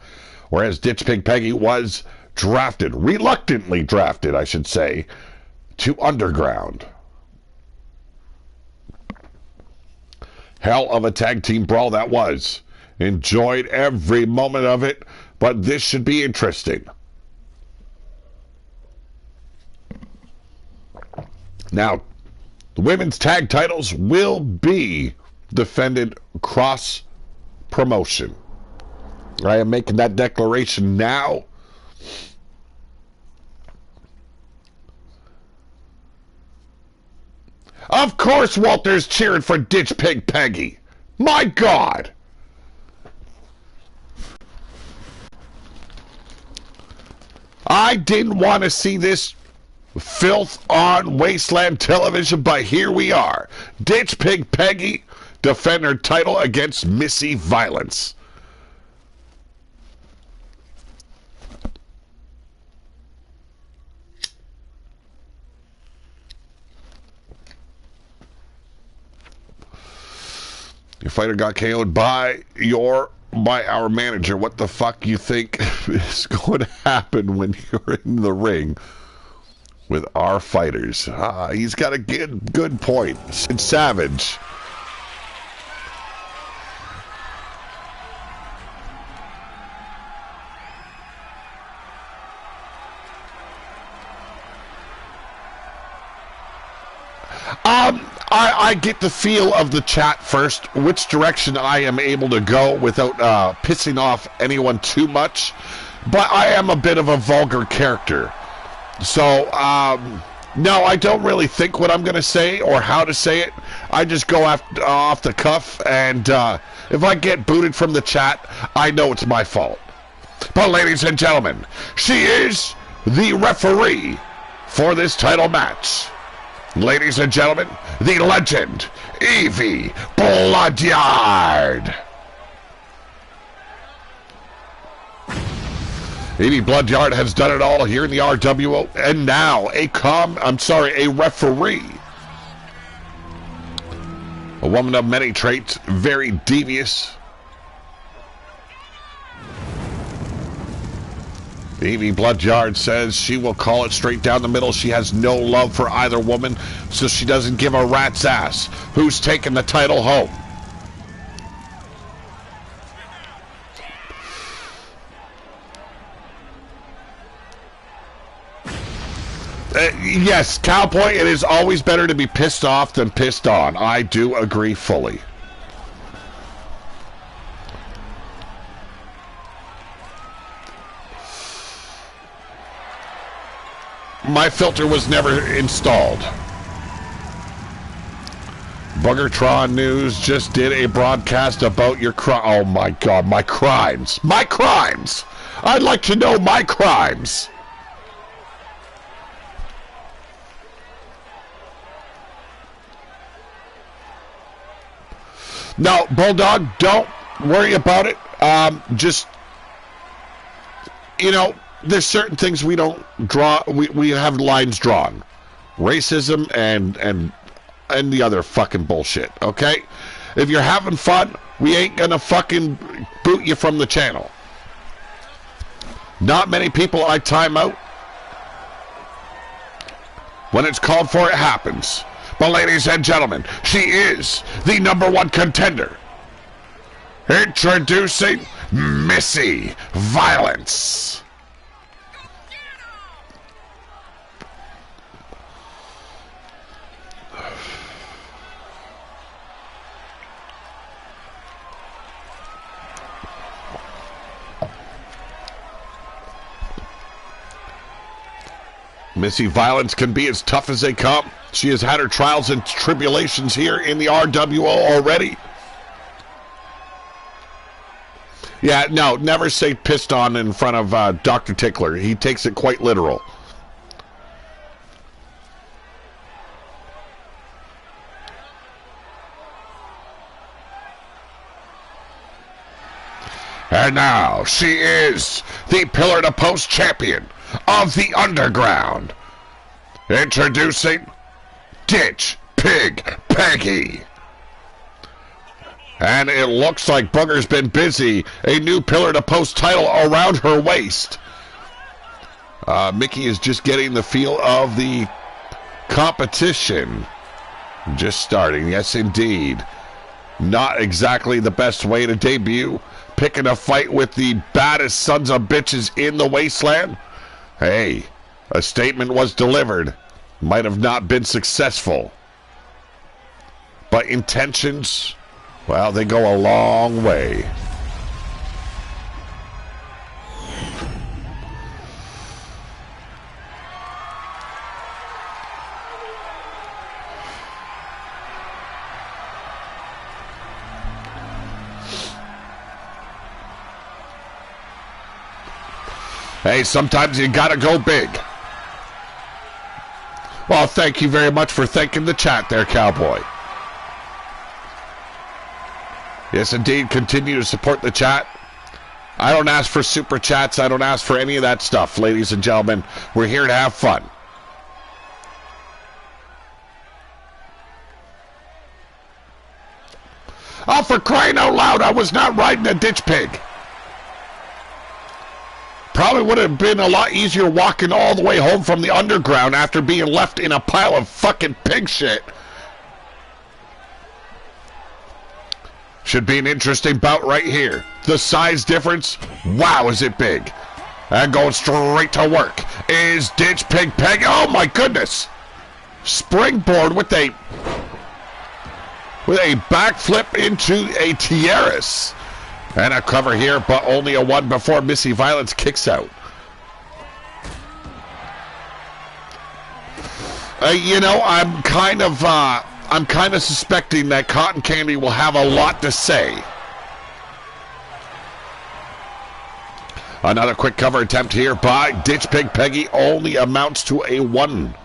whereas Ditch Pig Peggy was drafted, reluctantly drafted, I should say, to Underground. Hell of a tag team brawl that was. Enjoyed every moment of it, but this should be interesting. Now, the women's tag titles will be defended cross promotion. I am making that declaration now. Of course Walter's cheering for Ditch Pig Peggy. My God. I didn't want to see this filth on Wasteland television, but here we are. Ditch Pig Peggy defend her title against Missy Violence. Your fighter got KO'd by our manager. What the fuck you think is going to happen when you're in the ring with our fighters? He's got a good point. Sid Savage. I get the feel of the chat first, which direction I am able to go without pissing off anyone too much. But I am a bit of a vulgar character. So, no, I don't really think what I'm going to say or how to say it. I just go off the cuff, and if I get booted from the chat, I know it's my fault. But ladies and gentlemen, she is the referee for this title match. Ladies and gentlemen, the legend, Evie Bloodyard. Evie Bloodyard has done it all here in the RWO, and now a referee. A woman of many traits, very devious. Evie Bloodyard says she will call it straight down the middle. She has no love for either woman, so she doesn't give a rat's ass who's taking the title home. Yes, Cowboy, it is always better to be pissed off than pissed on. I do agree fully. My filter was never installed. Boogertron News just did a broadcast about your oh my God, my crimes. My crimes! I'd like to know my crimes. No, Bulldog, don't worry about it. Just, you know, there's certain things we don't draw. We have lines drawn. Racism and the other fucking bullshit, okay? If you're having fun, we ain't gonna fucking boot you from the channel. Not many people I time out. When it's called for, it happens. But ladies and gentlemen, she is the #1 contender. Introducing Missy Violence. Missy Violence can be as tough as they come. She has had her trials and tribulations here in the RWO already. Yeah, no, never say pissed on in front of Dr. Tickler. He takes it quite literal. And now she is the Pillar to Post champion of the Underground. Introducing Ditch Pig Peggy. And it looks like Booger's been busy. A new Pillar to Post title around her waist. Mickey is just getting the feel of the competition. Just starting, yes indeed. Not exactly the best way to debut. Picking a fight with the baddest sons of bitches in the wasteland. Hey, a statement was delivered. Might have not been successful. But intentions, well, they go a long way. Hey, sometimes you gotta go big. Well, thank you very much for thanking the chat there, Cowboy. Yes, indeed, continue to support the chat. I don't ask for super chats. I don't ask for any of that stuff, ladies and gentlemen. We're here to have fun. Oh, for crying out loud, I was not riding a ditch pig. Probably would have been a lot easier walking all the way home from the Underground after being left in a pile of fucking pig shit. Should be an interesting bout right here. The size difference, wow, is it big. And going straight to work is Ditch Pig Peg. Oh my goodness. Springboard with a backflip into a tiaras. And a cover here, but only a one before Missy Violence kicks out. You know, I'm kind of suspecting that Cotton Candy will have a lot to say. Another quick cover attempt here by Ditch Pig Peggy only amounts to a one.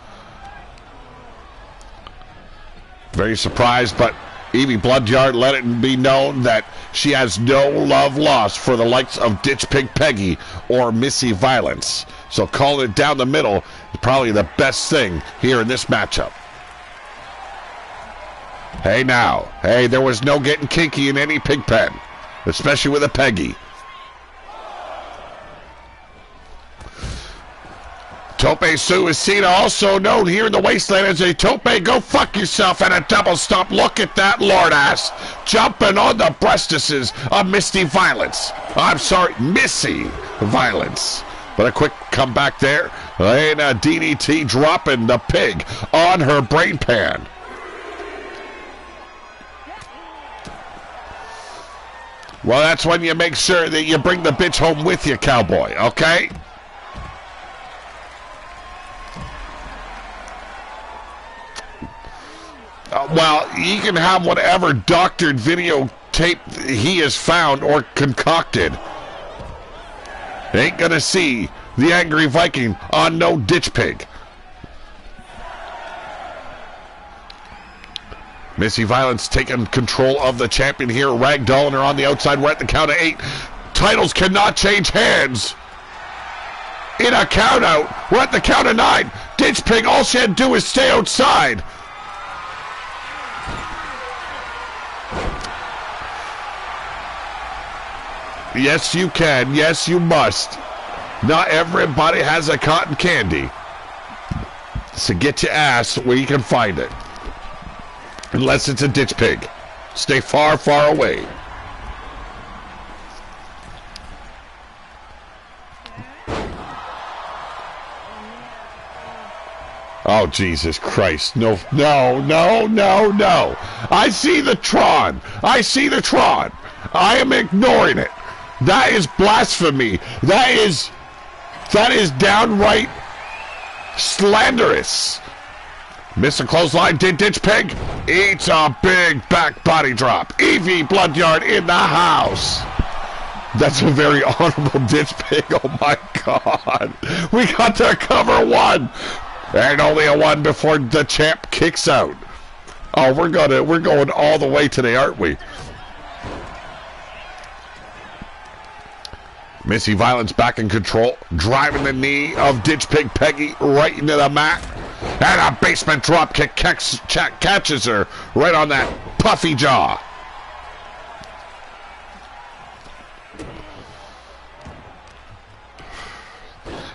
Very surprised, but Evie Bloodyard let it be known that she has no love lost for the likes of Ditch Pig Peggy or Missy Violence. So calling it down the middle is probably the best thing here in this matchup. Hey now, hey, there was no getting kinky in any pig pen, especially with a Peggy. Tope Suicida, also known here in the wasteland as a Tope Go Fuck Yourself, and a double stomp. Look at that lord ass jumping on the breastises of Misty Violence. I'm sorry, Missy Violence. But a quick comeback there, and a DDT dropping the pig on her brain pan. Well, that's when you make sure that you bring the bitch home with you, cowboy, okay? Well, he can have whatever doctored videotape he has found or concocted. Ain't gonna see the Angry Viking on no ditch pig. Missy Violence taking control of the champion here. Ragdolling her on the outside. We're at the count of 8. Titles cannot change hands in a count out. We're at the count of 9. Ditch pig, all she had to do is stay outside. Yes, you can. Yes, you must. Not everybody has a cotton candy. So get your ass where you can find it. Unless it's a ditch pig. Stay far, far away. Oh, Jesus Christ. No, no, no, no, no. I see the Tron. I see the Tron. I am ignoring it. That is blasphemy. That is downright slanderous. Miss a clothesline, did ditch pig. Eats a big back body drop. Evie Bloodyard in the house. That's a very honorable ditch pig. Oh my God. We got to cover 1. And only a 1 before the champ kicks out. Oh, we're going all the way today, aren't we? Missy Violence back in control, driving the knee of Ditch Pig Peggy right into the mat. And a basement drop kick catches her right on that puffy jaw.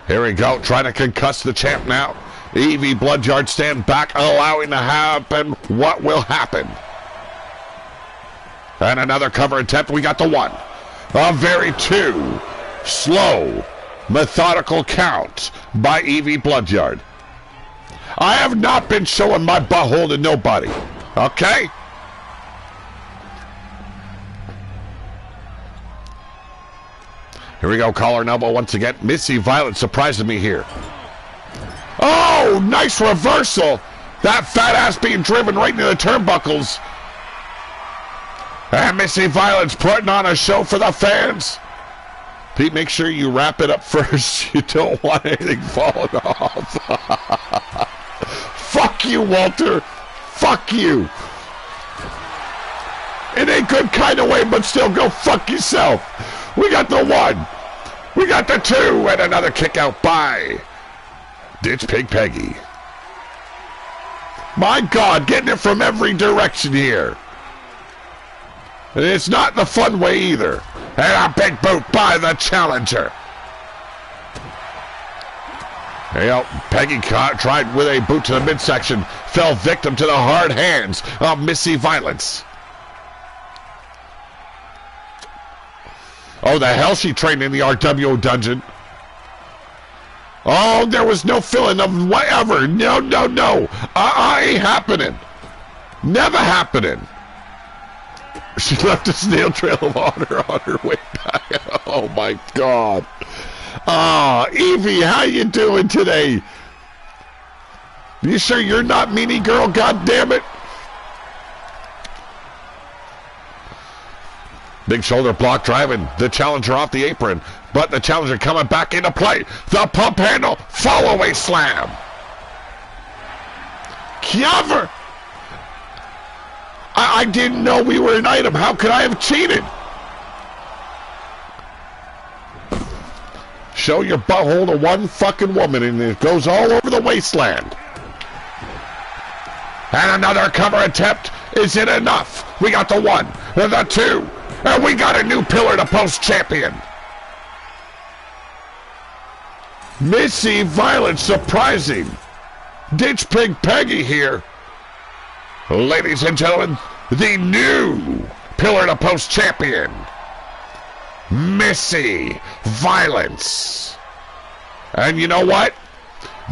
Here we go, trying to concuss the champ now. Evie Bloodyard stand back, allowing to happen what will happen. And another cover attempt. We got the 1. A very 2. Slow, methodical count by Evie Bloodyard. I have not been showing my butthole to nobody. Okay? Here we go, collar and elbow once again. Missy Violence surprising me here. Oh, nice reversal. That fat ass being driven right into the turnbuckles. And Missy Violence putting on a show for the fans. Pete, make sure you wrap it up first. You don't want anything falling off. Fuck you, Walter. Fuck you. In a good kind of way, but still go fuck yourself. We got the 1. We got the 2. And another kick out by Ditch Pig Peggy. My God, getting it from every direction here. And it's not the fun way either. And a big boot by the challenger. There you go. Peggy tried with a boot to the midsection. Fell victim to the hard hands of Missy Violence. Oh, the hell she trained in the RWO dungeon. Oh, there was no feeling of whatever. No, no, no. Ain't happening. Never happening. She left a snail trail of water on her way back. Oh, my God. Evie, how you doing today? You sure you're not meanie girl, goddammit? Big shoulder block driving the challenger off the apron. But the challenger coming back into play. The pump handle. Fall away slam. Cover. I didn't know we were an item. How could I have cheated? Show your butthole to one fucking woman and it goes all over the wasteland. And another cover attempt. Is it enough? We got the 1 and the 2. And we got a new pillar to post champion. Missy Violence surprising. Ditch Pig Peggy here. Ladies and gentlemen, the new pillar to post champion, Missy Violence. And you know what?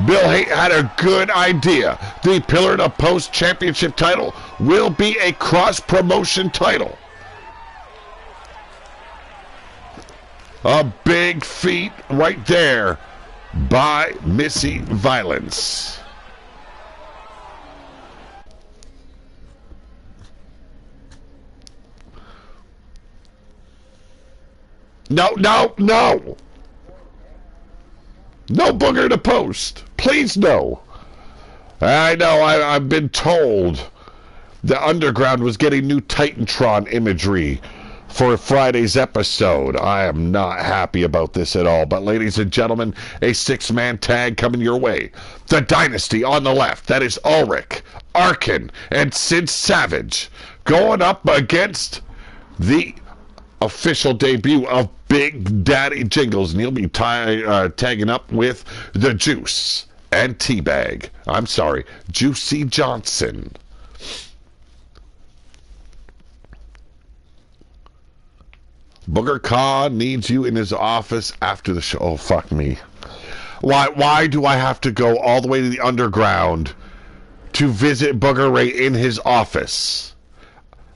Bill Haight had a good idea. The pillar to post championship title will be a cross promotion title. A big feat right there by Missy Violence. No, no, no. No booger to post. Please, no. I know, I've been told the Underground was getting new Titantron imagery for Friday's episode. I am not happy about this at all. But ladies and gentlemen, a six-man tag coming your way. The Dynasty on the left. That is Ulrich, Arkin, and Sid Savage going up against the official debut of Big Daddy Jingles. And he'll be tagging up with the Juice and Teabag. I'm sorry, Juicy Johnson. Booger Khan needs you in his office after the show. Oh, fuck me. Why do I have to go all the way to the Underground to visit Booger Ray in his office?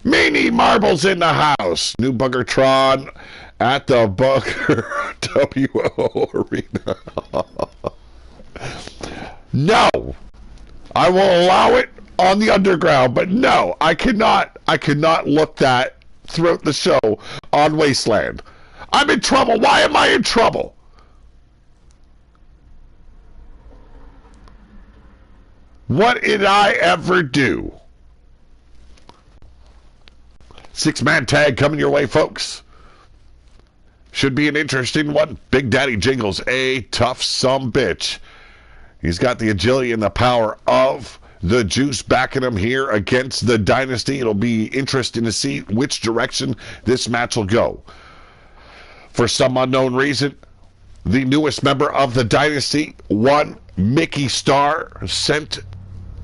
Meanie Marbles in the house. New Boogertron at the Booger WO Arena. No. I will allow it on the Underground, but no, I cannot look that throughout the show on Wasteland. I'm in trouble. Why am I in trouble? What did I ever do? Six-man tag coming your way, folks. Should be an interesting one. Big Daddy Jingles, a tough sumbitch. He's got the agility and the power of the Juice backing him here against the Dynasty. It'll be interesting to see which direction this match will go. For some unknown reason, the newest member of the Dynasty, one Mickey Star, sent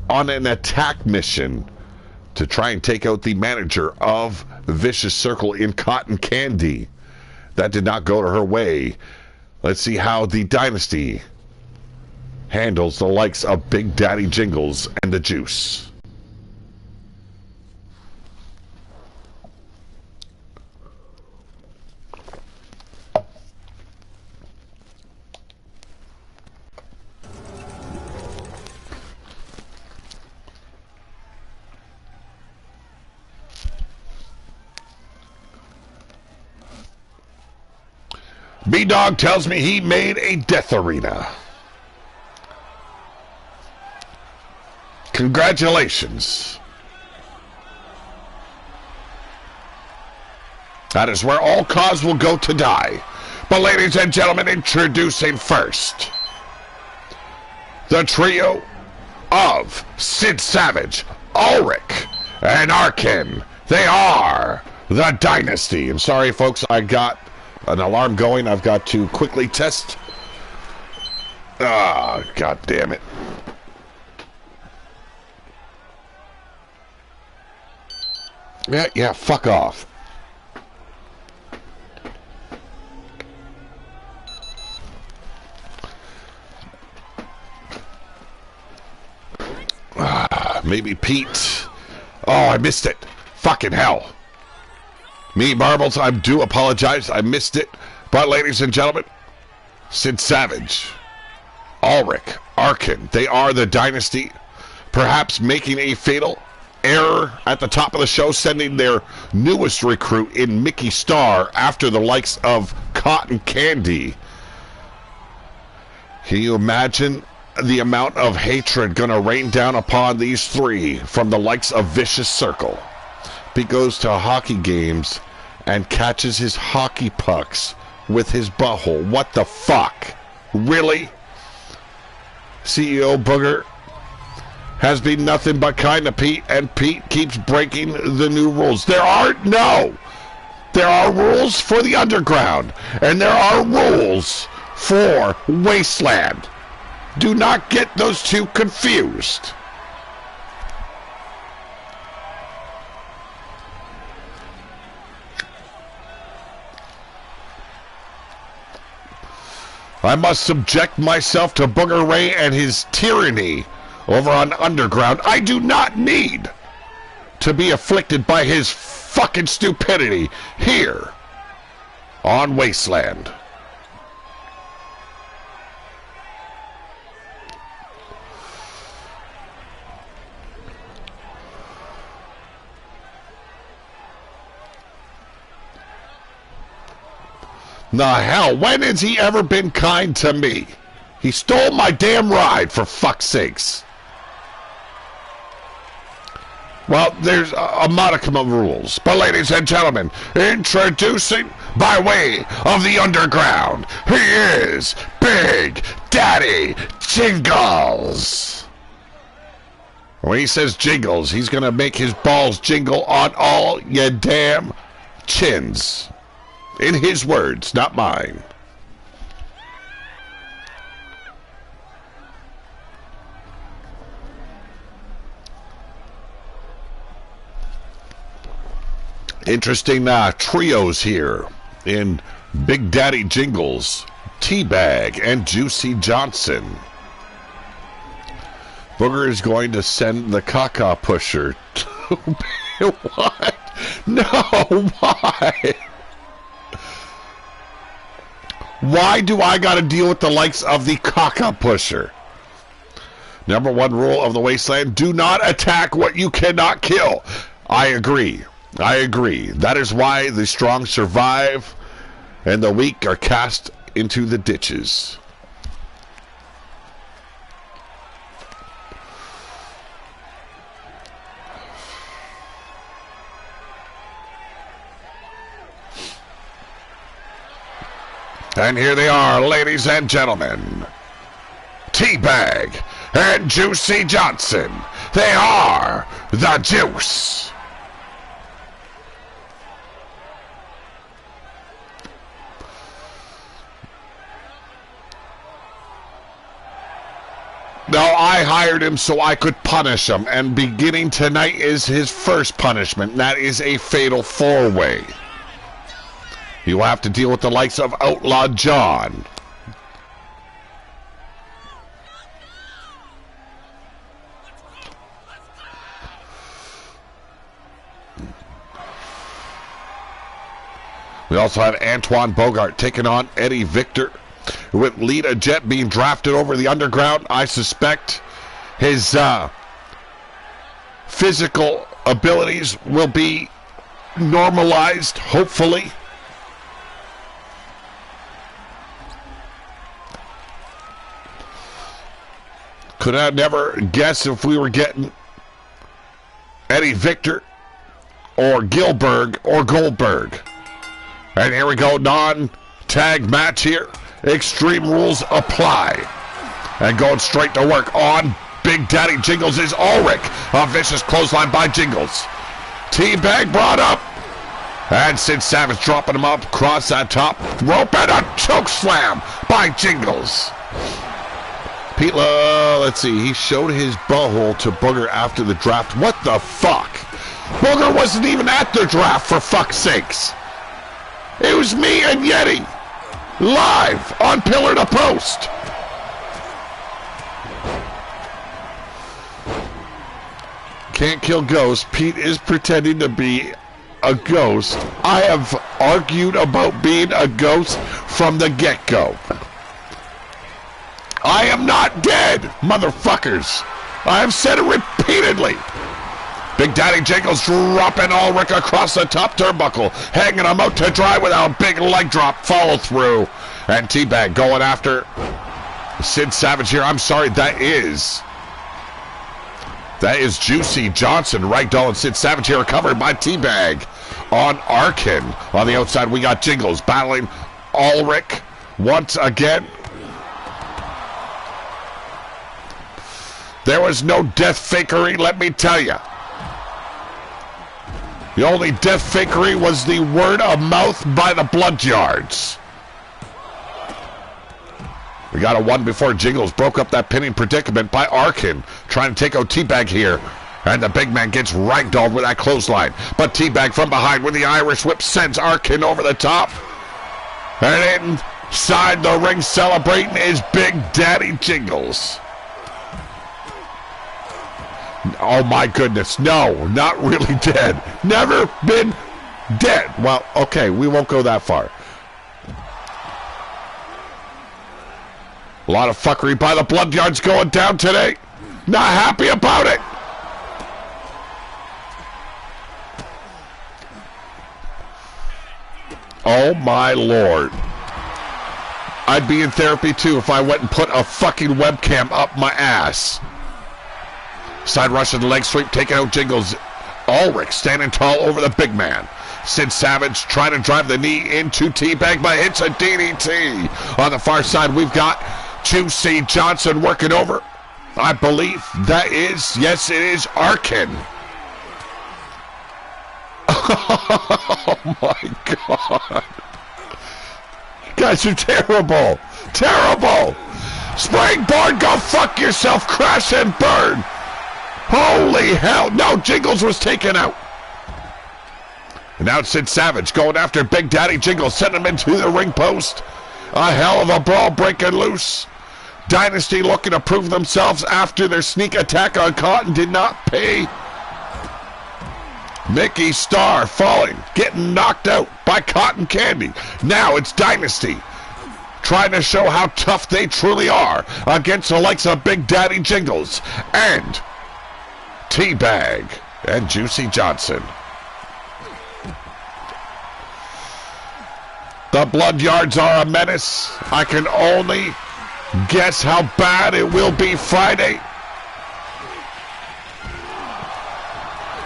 on an attack mission to try and take out the manager of Vicious Circle in Cotton Candy. That did not go to her way. Let's see how the Dynasty handles the likes of Big Daddy Jingles and the Juice. B-Dog tells me he made a death arena. Congratulations. That is where all cause will go to die. But ladies and gentlemen, introducing first the trio of Sid Savage, Ulrich, and Arkin. They are the Dynasty. I'm sorry, folks, I got an alarm going. I've got to quickly test. Ah, God damn it. Yeah, fuck off. Maybe Pete. Oh, I missed it. Fucking hell. Me, Marbles, I do apologize. I missed it. But, ladies and gentlemen, Sid Savage, Ulrich, Arkin, they are the Dynasty. Perhaps making a fatal error at the top of the show, sending their newest recruit in Mickey Star after the likes of Cotton Candy. Can you imagine the amount of hatred going to rain down upon these three from the likes of Vicious Circle? He goes to hockey games and catches his hockey pucks with his butthole. What the fuck? Really? CEO Booger has been nothing but kind to Pete, and Pete keeps breaking the new rules. There are rules for the Underground, and there are rules for Wasteland. Do not get those two confused. I must subject myself to Booger Ray and his tyranny over on Underground. I do not need to be afflicted by his fucking stupidity here on Wasteland. The hell? When has he ever been kind to me? He stole my damn ride, for fuck's sakes. Well, there's a modicum of rules. But ladies and gentlemen, introducing, by way of the underground, he is Big Daddy Jingles. When he says jingles, he's going to make his balls jingle on all your damn chins. In his words, not mine. Interesting trios here in Big Daddy Jingles, Teabag, and Juicy Johnson. Booger is going to send the caca pusher to... What? No, why? Why do I got to deal with the likes of the caca pusher? Number one rule of the Wasteland, do not attack what you cannot kill. I agree. I agree. That is why the strong survive and the weak are cast into the ditches. And here they are, ladies and gentlemen. Teabag and Juicy Johnson. They are the Juice. No, I hired him so I could punish him, and beginning tonight is his first punishment. That is a fatal four-way. You will have to deal with the likes of Outlaw John. We also have Antoine Bogart taking on Eddie Victor. With Lita Jet being drafted over the underground, I suspect his physical abilities will be normalized, hopefully. Could I never guess if we were getting Eddie Victor or Gilbert or Goldberg. And here we go, non-tag match here. Extreme rules apply. And going straight to work on Big Daddy Jingles is Ulrich. A vicious clothesline by Jingles. Teabag brought up. And Sid Savage dropping him up across that top rope, and a choke slam by Jingles. Pete, let's see, he showed his butthole to Booger after the draft. What the fuck? Booger wasn't even at the draft, for fuck's sakes. It was me and Yeti. Live on Pillar to Post. Can't kill ghosts. Pete is pretending to be a ghost. I have argued about being a ghost from the get-go. I am not dead, motherfuckers. I have said it repeatedly. Big Daddy Jingles dropping Ulrich across the top turnbuckle, hanging him out to dry with a big leg drop follow through. And Teabag going after Sid Savage here. I'm sorry, that is Juicy Johnson. Ragdoll and Sid Savage here covered by Teabag on Arkin. On the outside, we got Jingles battling Ulrich once again. There was no death fakery, let me tell you. The only death fakery was the word of mouth by the Bloodyards. We got a one before Jingles broke up that pinning predicament by Arkin, trying to take out Teabag here. And the big man gets ragdolled with that clothesline. But Teabag from behind with the Irish whip sends Arkin over the top. And inside the ring celebrating is Big Daddy Jingles. Oh my goodness, no, not really dead. Never been dead. Well, okay, we won't go that far. A lot of fuckery by the Bloodyards going down today. Not happy about it. Oh my lord. I'd be in therapy too if I went and put a fucking webcam up my ass. Side rush and leg sweep, taking out Jingles. Ulrich standing tall over the big man. Sid Savage trying to drive the knee into Teabag, but hits a DDT. On the far side, we've got Juicy Johnson working over. I believe that is, yes, it is Arkin. Oh my God. You guys are terrible. Terrible. Springboard, go fuck yourself, crash and burn. Holy hell. No, Jingles was taken out. And now it's Sid Savage going after Big Daddy Jingles, sending him into the ring post. A hell of a brawl breaking loose. Dynasty looking to prove themselves after their sneak attack on Cotton did not pay. Mickey Starr falling, getting knocked out by Cotton Candy. Now it's Dynasty trying to show how tough they truly are against the likes of Big Daddy Jingles and Teabag and Juicy Johnson. The Blood Yards are a menace. I can only guess how bad it will be Friday.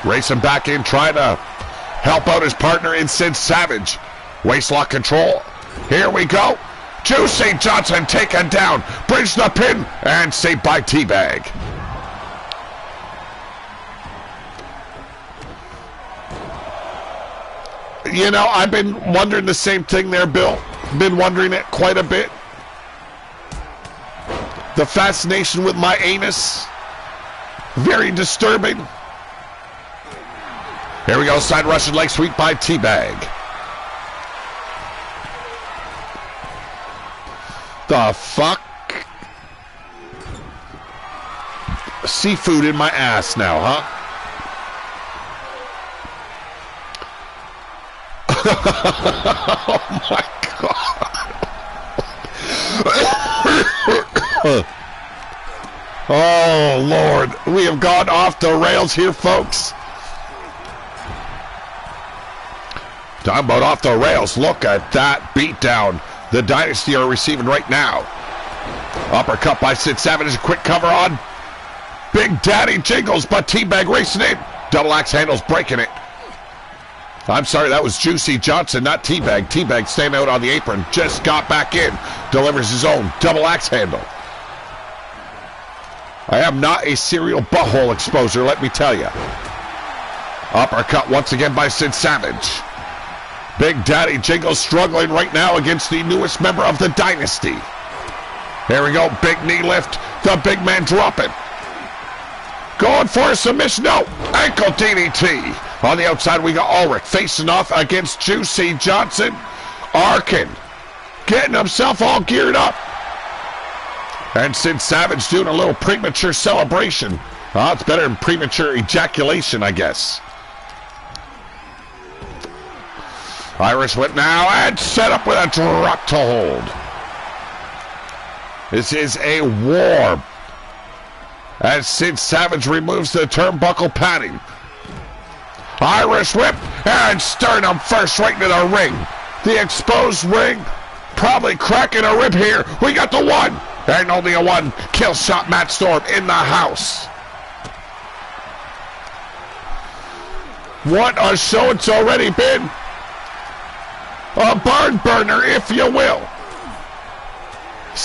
Racing back in, trying to help out his partner in Sid Savage. Waistlock control. Here we go. Juicy Johnson taken down. Bridge the pin and saved by Teabag. You know, I've been wondering the same thing there, Bill. Been wondering it quite a bit. The fascination with my anus. Very disturbing. Here we go, side Russian leg sweep by Teabag. The fuck? Seafood in my ass now, huh? Oh my God. Oh Lord, we have gone off the rails here, folks. Talking about off the rails. Look at that beatdown the Dynasty are receiving right now. Uppercut by Sid Savage. A quick cover on Big Daddy Jingles, but Teabag racing in. Double axe handles breaking it. I'm sorry, that was Juicy Johnson, not Teabag. Teabag staying out on the apron. Just got back in. Delivers his own double axe handle. I am not a serial butthole exposer, let me tell you. Uppercut once again by Sid Savage. Big Daddy Jingles struggling right now against the newest member of the Dynasty. Here we go, big knee lift. The big man dropping. Going for a submission. No, ankle DDT. On the outside, we got Ulrich facing off against Juicy Johnson. Arkin getting himself all geared up. And Sid Savage doing a little premature celebration. Oh, it's better than premature ejaculation, I guess. Irish whip now and set up with a drop to hold. This is a war as Sid Savage removes the turnbuckle padding. Irish whip and sternum first right into the ring. The exposed ring probably cracking a rib here. We got the one and only a one. Kill shot Matt Storm in the house. What a show it's already been. A barn burner, if you will.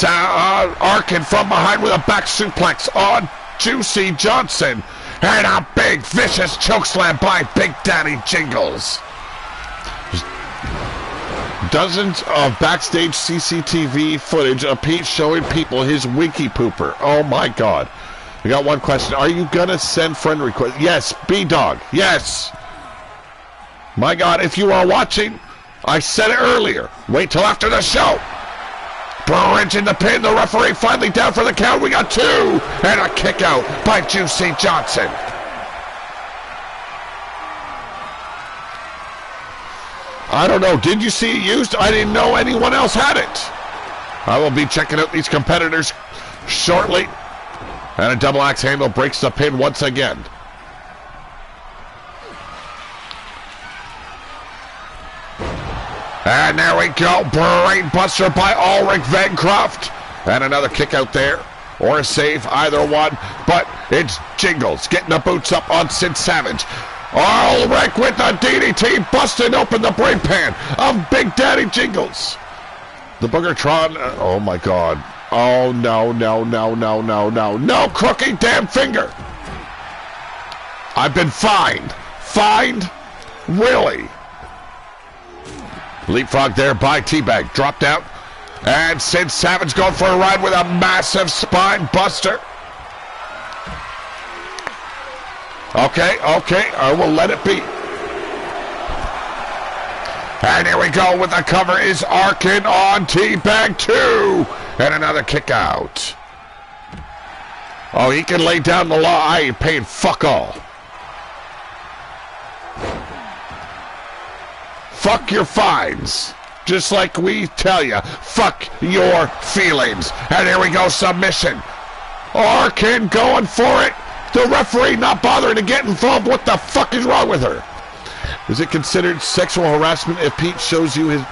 Arkin from behind with a back suplex on Juicy Johnson. And a big, vicious chokeslam by Big Daddy Jingles. Dozens of backstage CCTV footage of Pete showing people his winky pooper. Oh my God. We got one question. Are you going to send friend requests? Yes, B-Dog. Yes. My God, if you are watching, I said it earlier. Wait till after the show. Bridge in the pin. The referee finally down for the count. We got two. And a kick out by Juicy Johnson. I don't know. Did you see it used? I didn't know anyone else had it. I will be checking out these competitors shortly. And a double axe handle breaks the pin once again. And there we go. Brain buster by Ulrich Vancroft. And another kick out there. Or a save, either one. But it's Jingles getting the boots up on Sid Savage. Ulrich with the DDT, busting open the brain pan of Big Daddy Jingles. The Boogertron, oh my God. Oh no, no, no, no, no, no. No crooking damn finger. I've been fined. Fined? Really? Leapfrog there by T-Bag. Dropped out. And Sid Savage going for a ride with a massive spine buster. Okay, I will let it be. And here we go with the cover is Arkin on T-Bag 2. And another kick out. Oh, he can lay down the law. I ain't paying fuck all. Fuck your fines. Just like we tell you, fuck your feelings. And here we go, submission. Arkin going for it. The referee not bothering to get involved. What the fuck is wrong with her? Is it considered sexual harassment if Pete shows you his...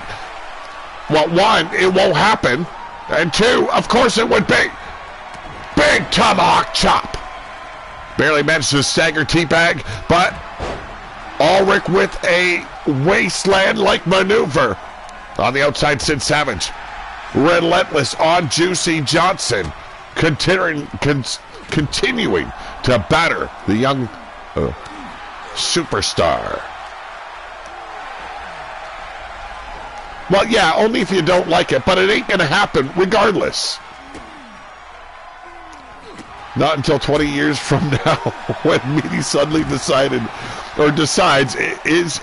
Well, one, it won't happen. And two, of course it would be. Big tomahawk chop. Barely managed to stagger T-Bag, but Ulrich with a wasteland-like maneuver. On the outside, Sid Savage. Relentless on Juicy Johnson. Continuing to batter the young superstar. Well, yeah, only if you don't like it, but it ain't going to happen regardless. Not until 20 years from now when Meaty suddenly decides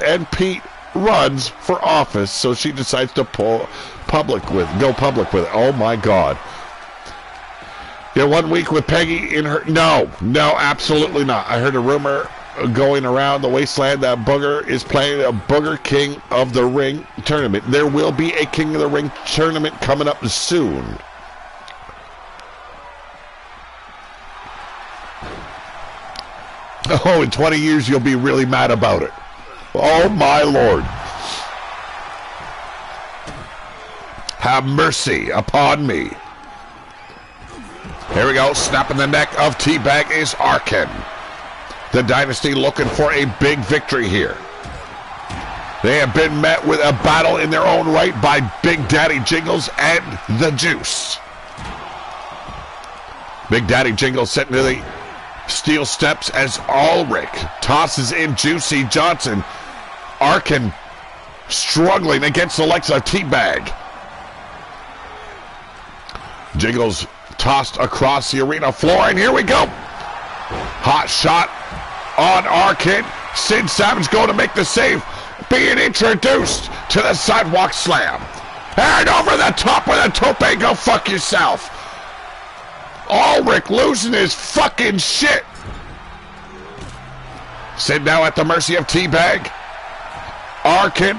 and Pete runs for office, so she decides to go public with it. Oh my God. Yeah, 1 week with Peggy in her... No, absolutely not. I heard a rumor going around the wasteland that Booger is playing a Booger King of the Ring tournament. There will be a King of the Ring tournament coming up soon. Oh, in 20 years you'll be really mad about it. Oh my Lord. Have mercy upon me. Here we go, snapping the neck of T-Bag is Arkin. The Dynasty looking for a big victory here. They have been met with a battle in their own right by Big Daddy Jingles and the Juice. Big Daddy Jingles setting to the steel steps as Ulrich tosses in Juicy Johnson. Arkin struggling against the likes of T-Bag. Jingles tossed across the arena floor, and here we go. Hot shot on Arkin. Sid Savage going to make the save, being introduced to the sidewalk slam. And over the top with a tope, go fuck yourself. Ulrich losing his fucking shit. Sid now at the mercy of T-Bag. Arkin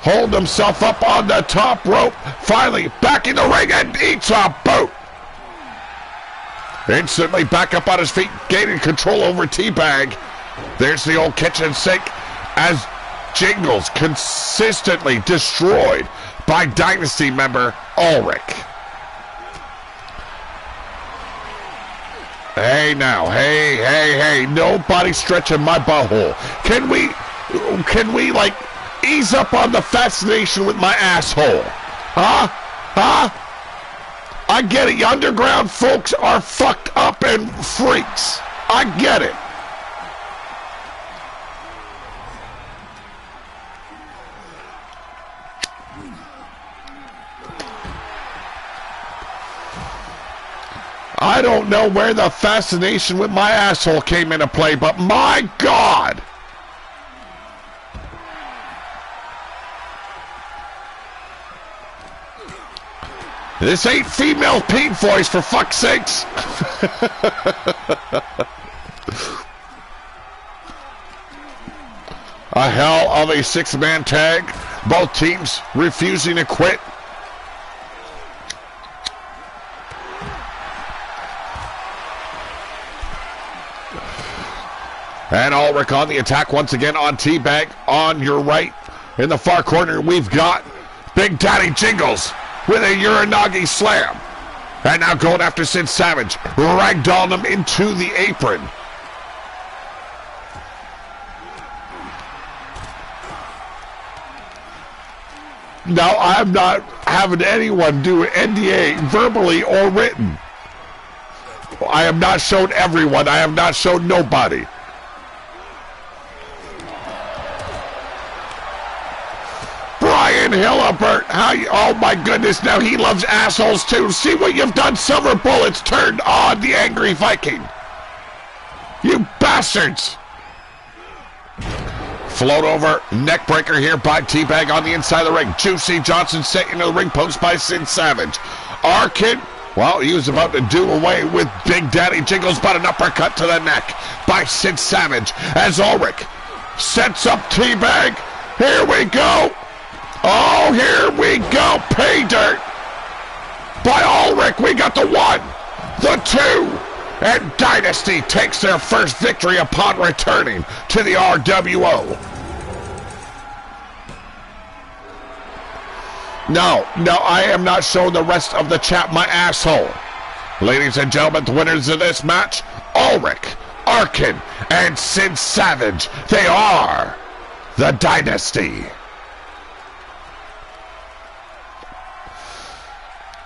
hold himself up on the top rope. Finally back in the ring and eats a boot. Instantly back up on his feet, gaining control over T-Bag. There's the old kitchen sink as Jingles consistently destroyed by Dynasty member Ulrich. Hey now, hey, nobody stretching my butthole. Can we like ease up on the fascination with my asshole? Huh? I get it, you underground folks are fucked up and freaks. I get it. I don't know where the fascination with my asshole came into play, but my God! This ain't female Pete voice, for fuck's sakes! A hell of a six-man tag. Both teams refusing to quit. And Ulrich on the attack once again on T-Bag on your right. In the far corner, we've got Big Daddy Jingles with a Uranagi slam. And now going after Sid Savage, ragdolling him into the apron. Now, I'm not having anyone do an NDA verbally or written. I have not shown everyone. I have not shown nobody. Brian Hillibert, oh my goodness, now he loves assholes too. See what you've done, Silver Bullets turned on the Angry Viking. You bastards. Float over, neck breaker here by T-Bag on the inside of the ring. Juicy Johnson set into the ring post by Sid Savage. Arkin, well, he was about to do away with Big Daddy Jingles, but an uppercut to the neck by Sid Savage as Ulrich sets up T-Bag. Here we go. Oh, here we go. Pay dirt by Ulrich. We got the 1, the 2. And Dynasty takes their first victory upon returning to the RWO. No, I am not showing the rest of the chat, my asshole. Ladies and gentlemen, the winners of this match, Ulrich, Arkin, and Sid Savage. They are the Dynasty.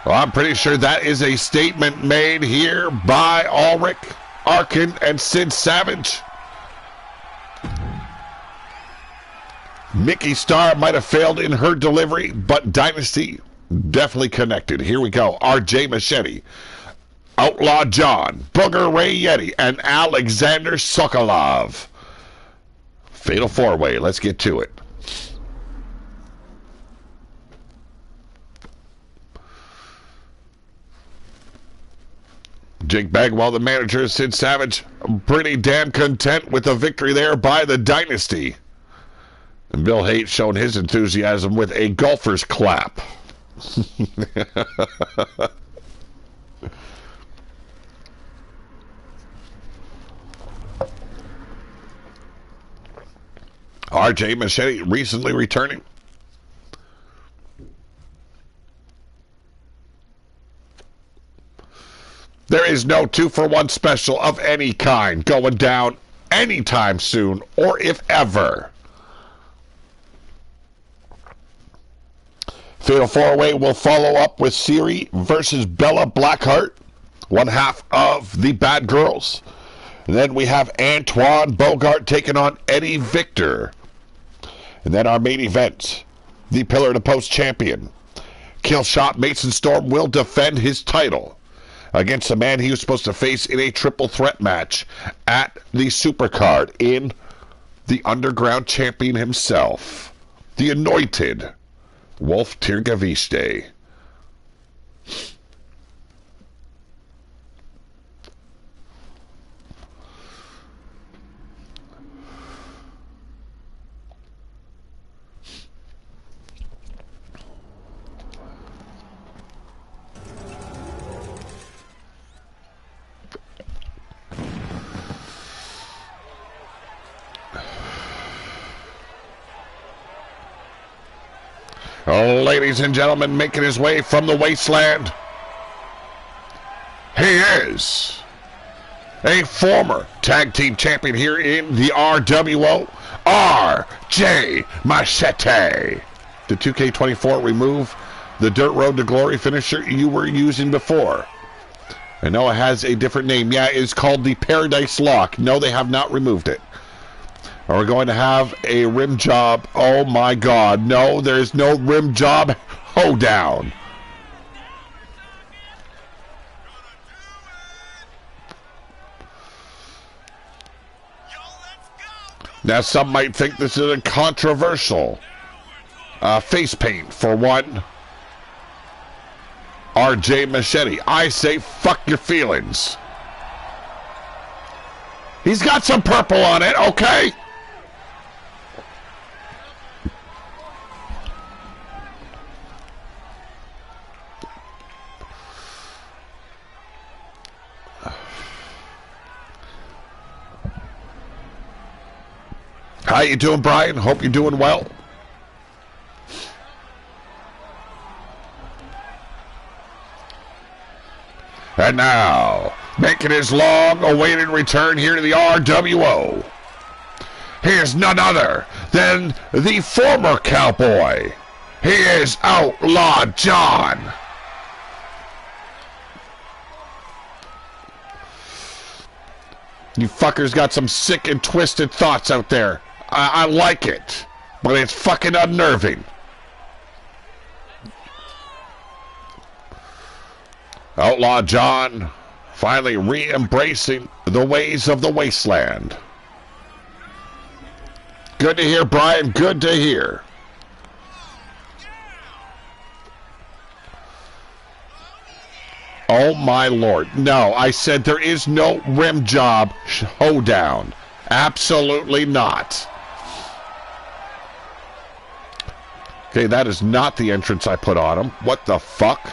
Well, I'm pretty sure that is a statement made here by Ulrich, Arkin, and Sid Savage. Mickey Starr might have failed in her delivery, but Dynasty definitely connected. Here we go. RJ Machete, Outlaw John, Booger Ray Yeti, and Alexander Sokolov. Fatal 4-way. Let's get to it. Jake Bagwell, the manager, Sid Savage, pretty damn content with the victory there by the Dynasty. And Bill Haight showing his enthusiasm with a golfer's clap. RJ Machete recently returning. There is no 2-for-1 special of any kind going down anytime soon, or if ever. Fatal 4-way will follow up with Siri versus Bella Blackheart, one half of the Bad Girls. And then we have Antoine Bogart taking on Eddie Victor. And then our main event, the Pillar to Post champion, Killshot Mason Storm, will defend his title against the man he was supposed to face in a triple threat match at the Supercard in the Underground champion himself, the anointed Wolf Tirgaviste. Ladies and gentlemen, making his way from the wasteland, he is a former tag team champion here in the RWO, RJ Machete. The 2K24 remove the Dirt Road to Glory finisher you were using before. I know it has a different name. Yeah, it's called the Paradise Lock. No, they have not removed it. Are we going to have a rim job? Oh my God. No, there's no rim job hoedown. Now, some might think this is a controversial face paint for one RJ Machete. I say fuck your feelings. He's got some purple on it, okay? How you doing, Brian? Hope you're doing well. And now, making his long-awaited return here to the RWO, he is none other than the former cowboy. He is Outlaw John. You fuckers got some sick and twisted thoughts out there. I like it, but it's fucking unnerving. Outlaw John finally re-embracing the ways of the wasteland. Good to hear, Brian. Good to hear. Oh my lord. No, I said there is no rim job showdown. Absolutely not. Okay, that is not the entrance I put on him. What the fuck?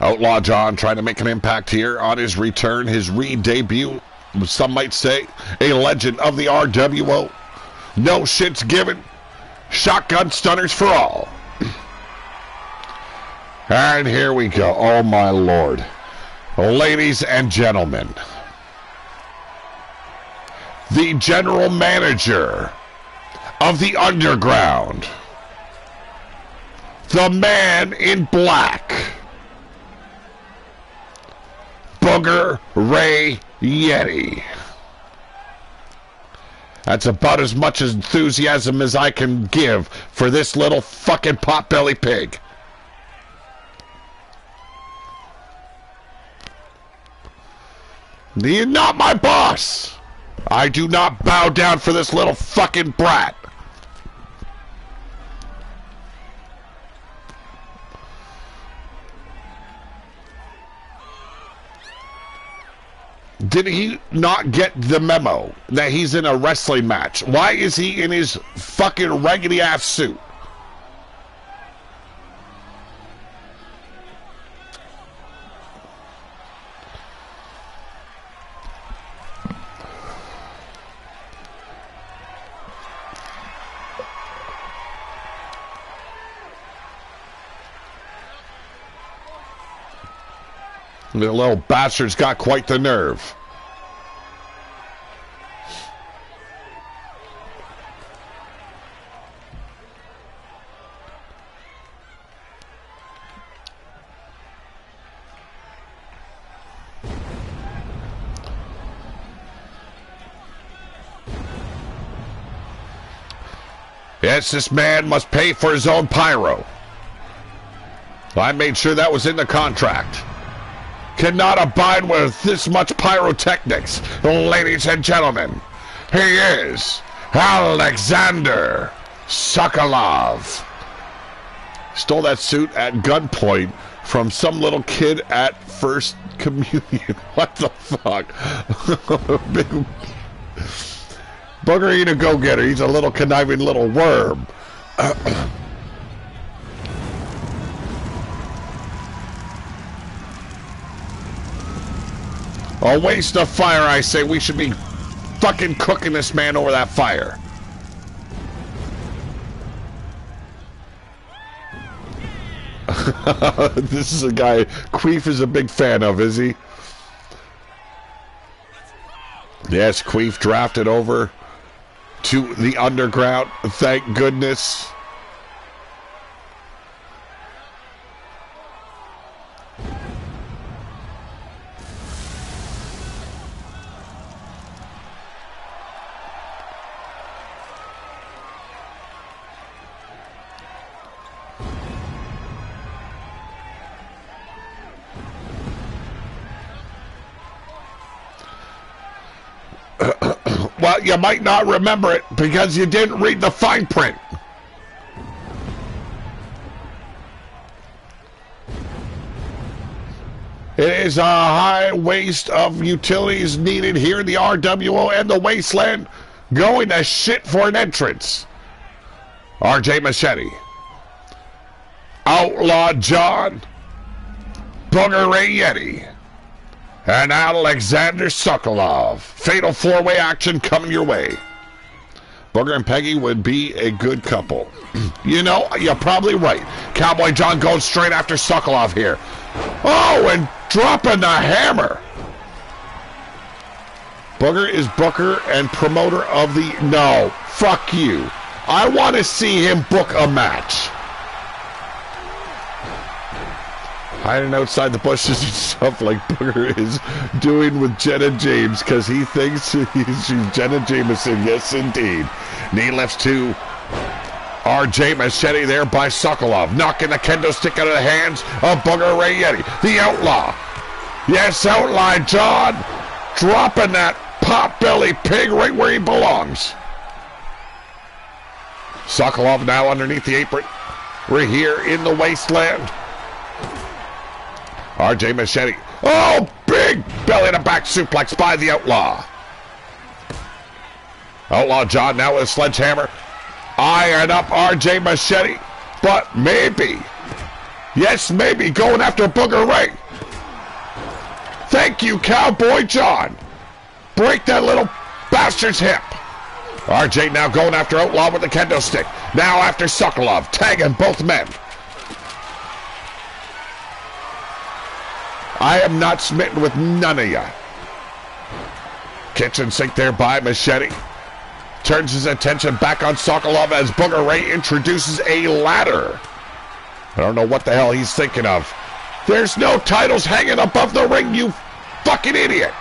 Outlaw John trying to make an impact here on his return, his re-debut. Some might say a legend of the RWO. No shits given. Shotgun stunners for all. And here we go. Oh my lord. Ladies and gentlemen, the general manager of the Underground, the man in black, Booger Ray Yeti. That's about as much enthusiasm as I can give for this little fucking potbelly pig. You're not my boss. I do not bow down for this little fucking brat. Did he not get the memo that he's in a wrestling match? Why is he in his fucking raggedy ass suit? The little bastard's got quite the nerve. Yes, this man must pay for his own pyro. I made sure that was in the contract. Cannot abide with this much pyrotechnics, ladies and gentlemen. He is Alexander Sokolov. Stole that suit at gunpoint from some little kid at First Communion. What the fuck? Big Booger ain't a go-getter. He's a little conniving little worm. A waste of fire, I say. We should be fucking cooking this man over that fire. This is a guy Queef is a big fan of, is he? Yes, Queef drafted over to the Underground. Thank goodness. Well, you might not remember it because you didn't read the fine print. It is a high waste of utilities needed here in the RWO and the Wasteland. Going to shit for an entrance. RJ Machete. Outlaw John. Booger Ray Yeti. And Alexander Sokolov. Fatal four-way action coming your way. Booger and Peggy would be a good couple. You know, you're probably right. Cowboy John goes straight after Sokolov here. Oh, and dropping the hammer. Booger is booker and promoter of the... No, fuck you. I want to see him book a match. Hiding outside the bushes and stuff like Booger is doing with Jenna James because he thinks she's Jenna Jameson. Yes, indeed. Knee lifts to RJ Machete there by Sokolov. Knocking the kendo stick out of the hands of Booger Ray Yeti. The Outlaw. Yes, Outlaw John. Dropping that pot-belly pig right where he belongs. Sokolov now underneath the apron. We're here in the wasteland. RJ Machete. Oh, big belly to back suplex by the Outlaw. Outlaw John now with a sledgehammer. Eyeing up RJ Machete. But maybe. Yes, maybe going after Booger Ray. Thank you, Cowboy John. Break that little bastard's hip. RJ now going after Outlaw with the kendo stick. Now after Sokolov. Tagging both men. I am not smitten with none of you. Kitchen sink there by Machete. Turns his attention back on Sokolov as Booger Ray introduces a ladder. I don't know what the hell he's thinking of. There's no titles hanging above the ring, you fucking idiot.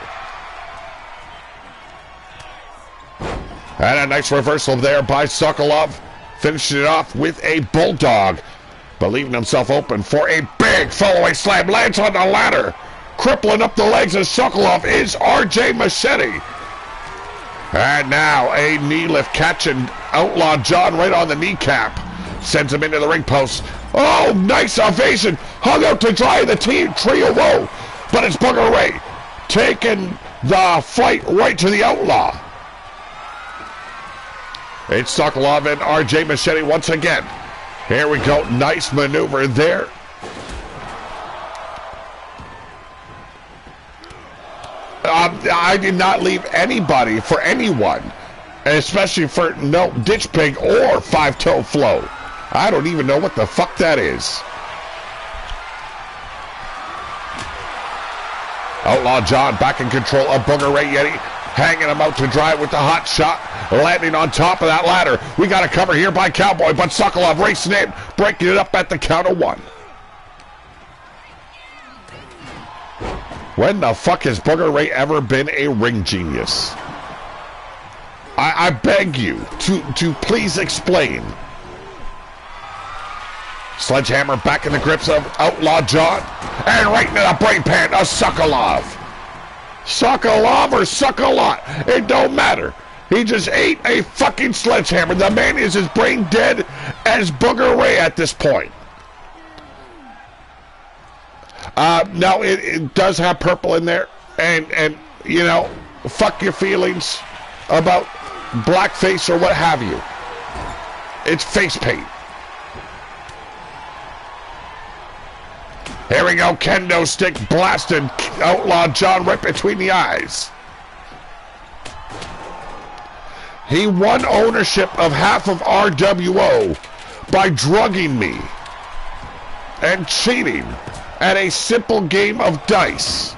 And a nice reversal there by Sokolov. Finishing it off with a bulldog. But leaving himself open for a big fallaway slam. Lands on the ladder. Crippling up the legs of Sokolov is RJ Machete. And now a knee lift catching Outlaw John right on the kneecap. Sends him into the ring post. Oh, nice evasion. Hung out to dry the trio woe. But it's Booger Ray taking the fight right to the Outlaw. It's Sokolov and RJ Machete once again. Here we go. Nice maneuver there. I did not leave anybody for anyone, especially for no ditch pig or five-toe flow. I don't even know what the fuck that is. Outlaw John back in control of Booger Ray Yeti, hanging him out to dry with the hot shot, landing on top of that ladder. We got a cover here by Cowboy, but Sokolov racing in, breaking it up at the count of one. When the fuck has Booger Ray ever been a ring genius? I beg you to please explain. Sledgehammer back in the grips of Outlaw John, and right into the brain pan of Sokolov. Sokolov or Suck-a-lot, it don't matter. He just ate a fucking sledgehammer. The man is as brain dead as Booger Ray at this point. Now it does have purple in there, and you know, fuck your feelings about blackface or what have you. It's face paint. Here we go, kendo stick blasted Outlaw John right between the eyes. He won ownership of half of RWO by drugging me and cheating at a simple game of dice.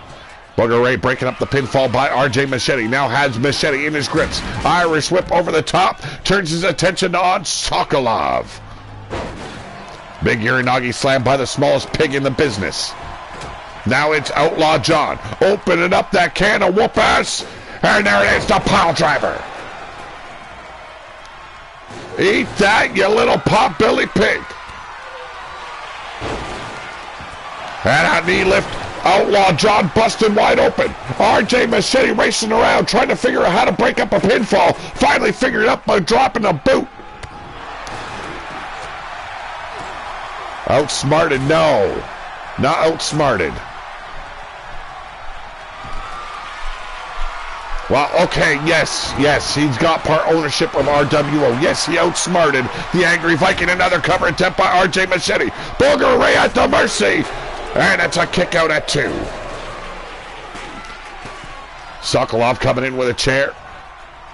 Booger Ray breaking up the pinfall by RJ Machete. Now has Machete in his grips. Irish whip over the top. Turns his attention on Sokolov. Big Uranagi slam by the smallest pig in the business. Now it's Outlaw John. Opening up that can of whoop ass. And there it is, the pile driver. Eat that, you little pot-belly pig. And a knee lift. Outlaw John busted wide open. RJ Machete racing around trying to figure out how to break up a pinfall. Finally figured it out by dropping a boot. Outsmarted, no. Not outsmarted. Well, okay, yes, he's got part ownership of RWO. Yes, he outsmarted the Angry Viking. Another cover attempt by RJ Machete. Booger Ray at the mercy. And it's a kick out at 2. Sokolov coming in with a chair.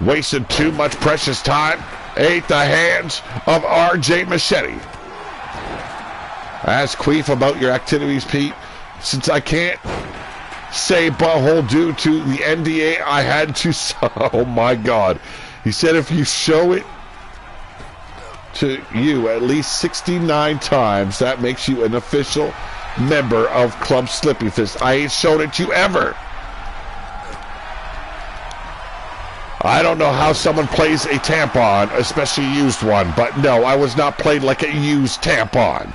Wasted too much precious time. Ate the hands of RJ Machete. Ask Queef about your activities, Pete. Since I can't say butthole due to the NDA, I had to... Oh, my God. He said if you show it to you at least 69 times, that makes you an official member of Club Slippy Fist. I ain't shown it to you ever. I don't know how someone plays a tampon, especially a used one, but no, I was not played like a used tampon.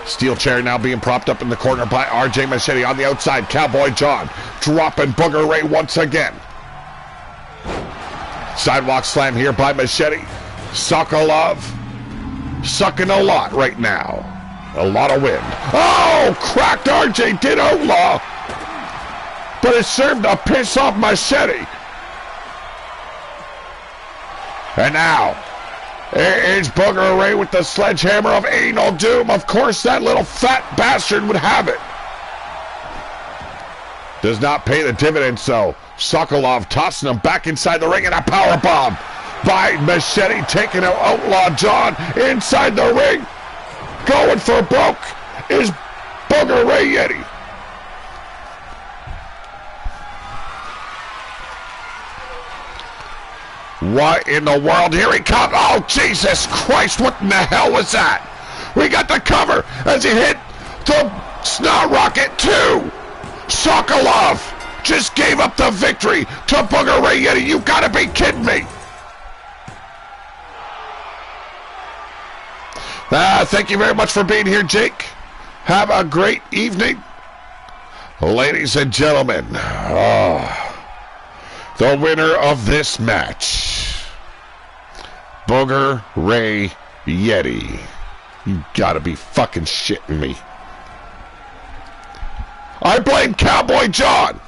Steel chair now being propped up in the corner by RJ Machete on the outside. Cowboy John dropping Booger Ray once again. Sidewalk slam here by Machete. Sokolov sucking a lot right now. A lot of wind. Oh, cracked RJ did Outlaw. But it served to piss off Machete. And now, it's Booger Ray with the sledgehammer of anal doom. Of course, that little fat bastard would have it. Does not pay the dividends, though. Sokolov tossing him back inside the ring, and a powerbomb by Machete, taking out Outlaw John inside the ring. Going for broke is Booger Ray Yeti. What in the world? Here he comes. Oh, Jesus Christ. What in the hell was that? We got the cover as he hit the Snot Rocket 2. Sokolov just gave up the victory to Booger Ray Yeti. You gotta be kidding me. Thank you very much for being here, Jake. Have a great evening. Ladies and gentlemen, the winner of this match, Booger Ray Yeti. You gotta be fucking shitting me. I blame Cowboy John.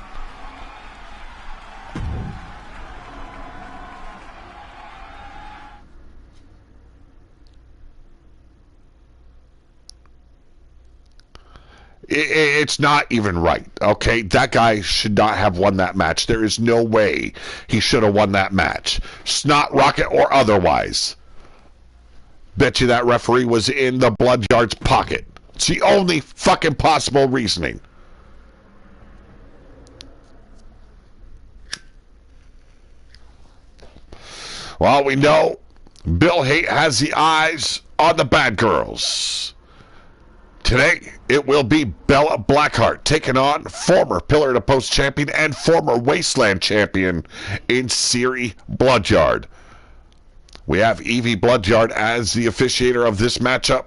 It's not even right, okay? That guy should not have won that match. There is no way he should have won that match. Snot Rocket or otherwise. Bet you that referee was in the Bloodyard's pocket. It's the only fucking possible reasoning. Well, we know Bill Haight has the eyes on the bad girls. Today, it will be Bella Blackheart taking on former Pillar to Post champion and former Wasteland champion in Siri Bloodyard. We have Evie Bloodyard as the officiator of this matchup.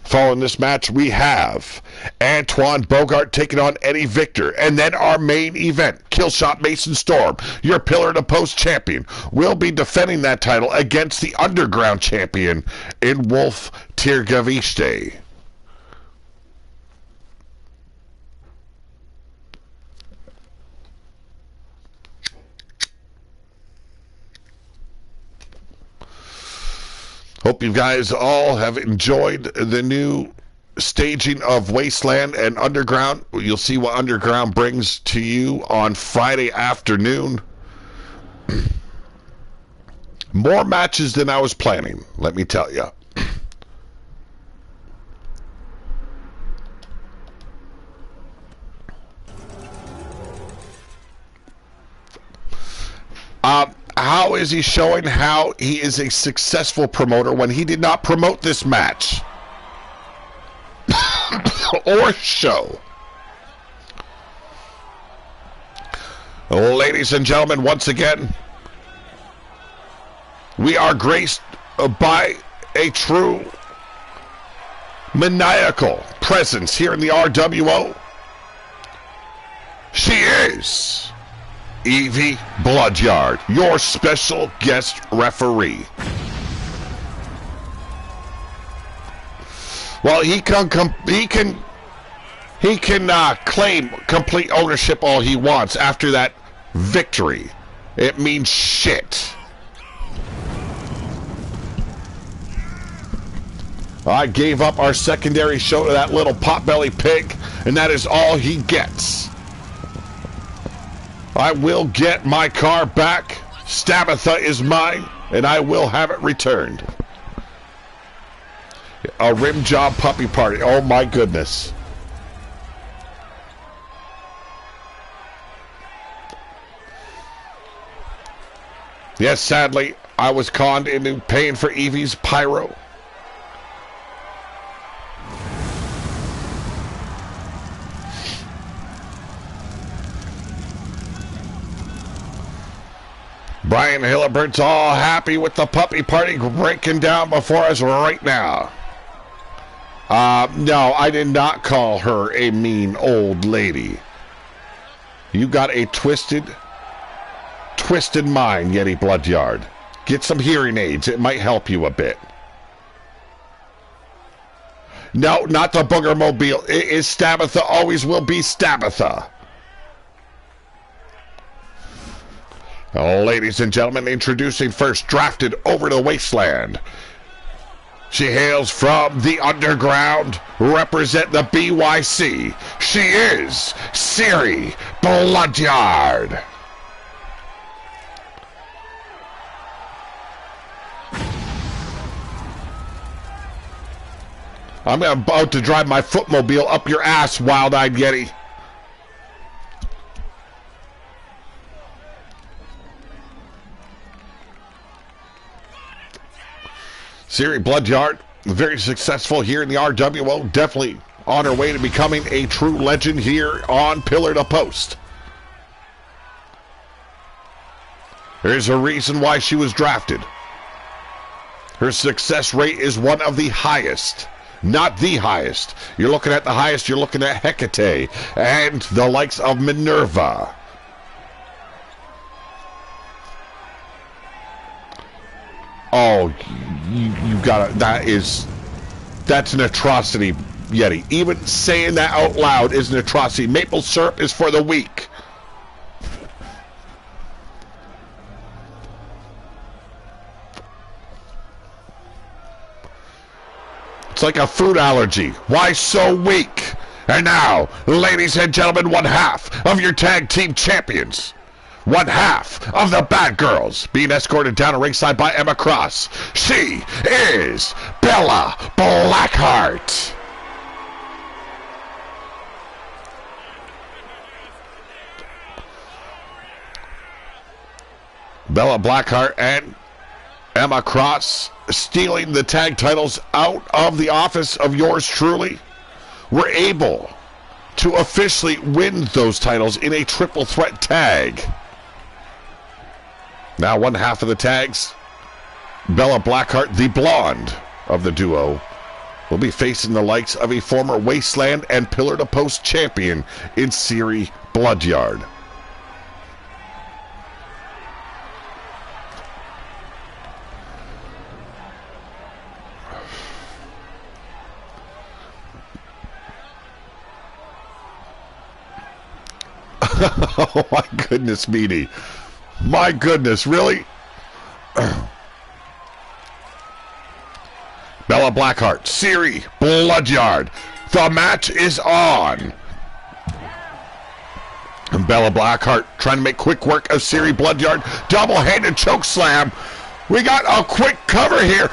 Following this match, we have Antoine Bogart taking on Eddie Victor. And then our main event, Killshot Mason Storm, your Pillar to Post champion, will be defending that title against the Underground champion in Wolf Tirgavishte. Hope you guys all have enjoyed the new staging of Wasteland and Underground. You'll see what Underground brings to you on Friday afternoon. More matches than I was planning, let me tell you. How is he showing how he is a successful promoter when he did not promote this match? Or show? Ladies and gentlemen, once again, we are graced by a true maniacal presence here in the RWO. She is Evie Bloodyard, your special guest referee. Well, he can claim complete ownership all he wants after that victory. It means shit. I gave up our secondary show to that little potbelly pig, and that is all he gets. I will get my car back. Stabitha is mine, and I will have it returned. A rim job puppy party. Oh my goodness. Yes, sadly, I was conned into paying for Evie's pyro. Brian Hillebert's all happy with the puppy party breaking down before us right now. No, I did not call her a mean old lady. You got a twisted mind, Yeti Bloodyard. Get some hearing aids. It might help you a bit. No, not the Booger Mobile. It is Stabitha. Always will be Stabitha. Ladies and gentlemen, introducing first, drafted over to the wasteland. She hails from the underground, represent the BYC. She is Siri Bloodyard. I'm about to drive my footmobile up your ass, wild-eyed Yeti. Siri Bloodyard, very successful here in the RWO. Definitely on her way to becoming a true legend here on Pillar to Post. There's a reason why she was drafted. Her success rate is one of the highest. Not the highest. You're looking at the highest, you're looking at Hecate and the likes of Minerva. Oh, you gotta, that's an atrocity, Yeti. Even saying that out loud is an atrocity. Maple syrup is for the weak. It's like a food allergy. Why so weak? And now, ladies and gentlemen, one half of your tag team champions. One half of the Bad Girls being escorted down to ringside by Emma Cross. She is Bella Blackheart. Bella Blackheart and Emma Cross stealing the tag titles out of the office of yours truly were able to officially win those titles in a triple threat tag. Now one half of the tags, Bella Blackheart, the blonde of the duo, will be facing the likes of a former Wasteland and Pillar to Post champion in Siri Bloodyard. Oh my goodness, Meaty. My goodness, really? Bella Blackheart, Siri Bloodyard. The match is on. And Bella Blackheart trying to make quick work of Siri Bloodyard. Double-handed choke slam. We got a quick cover here.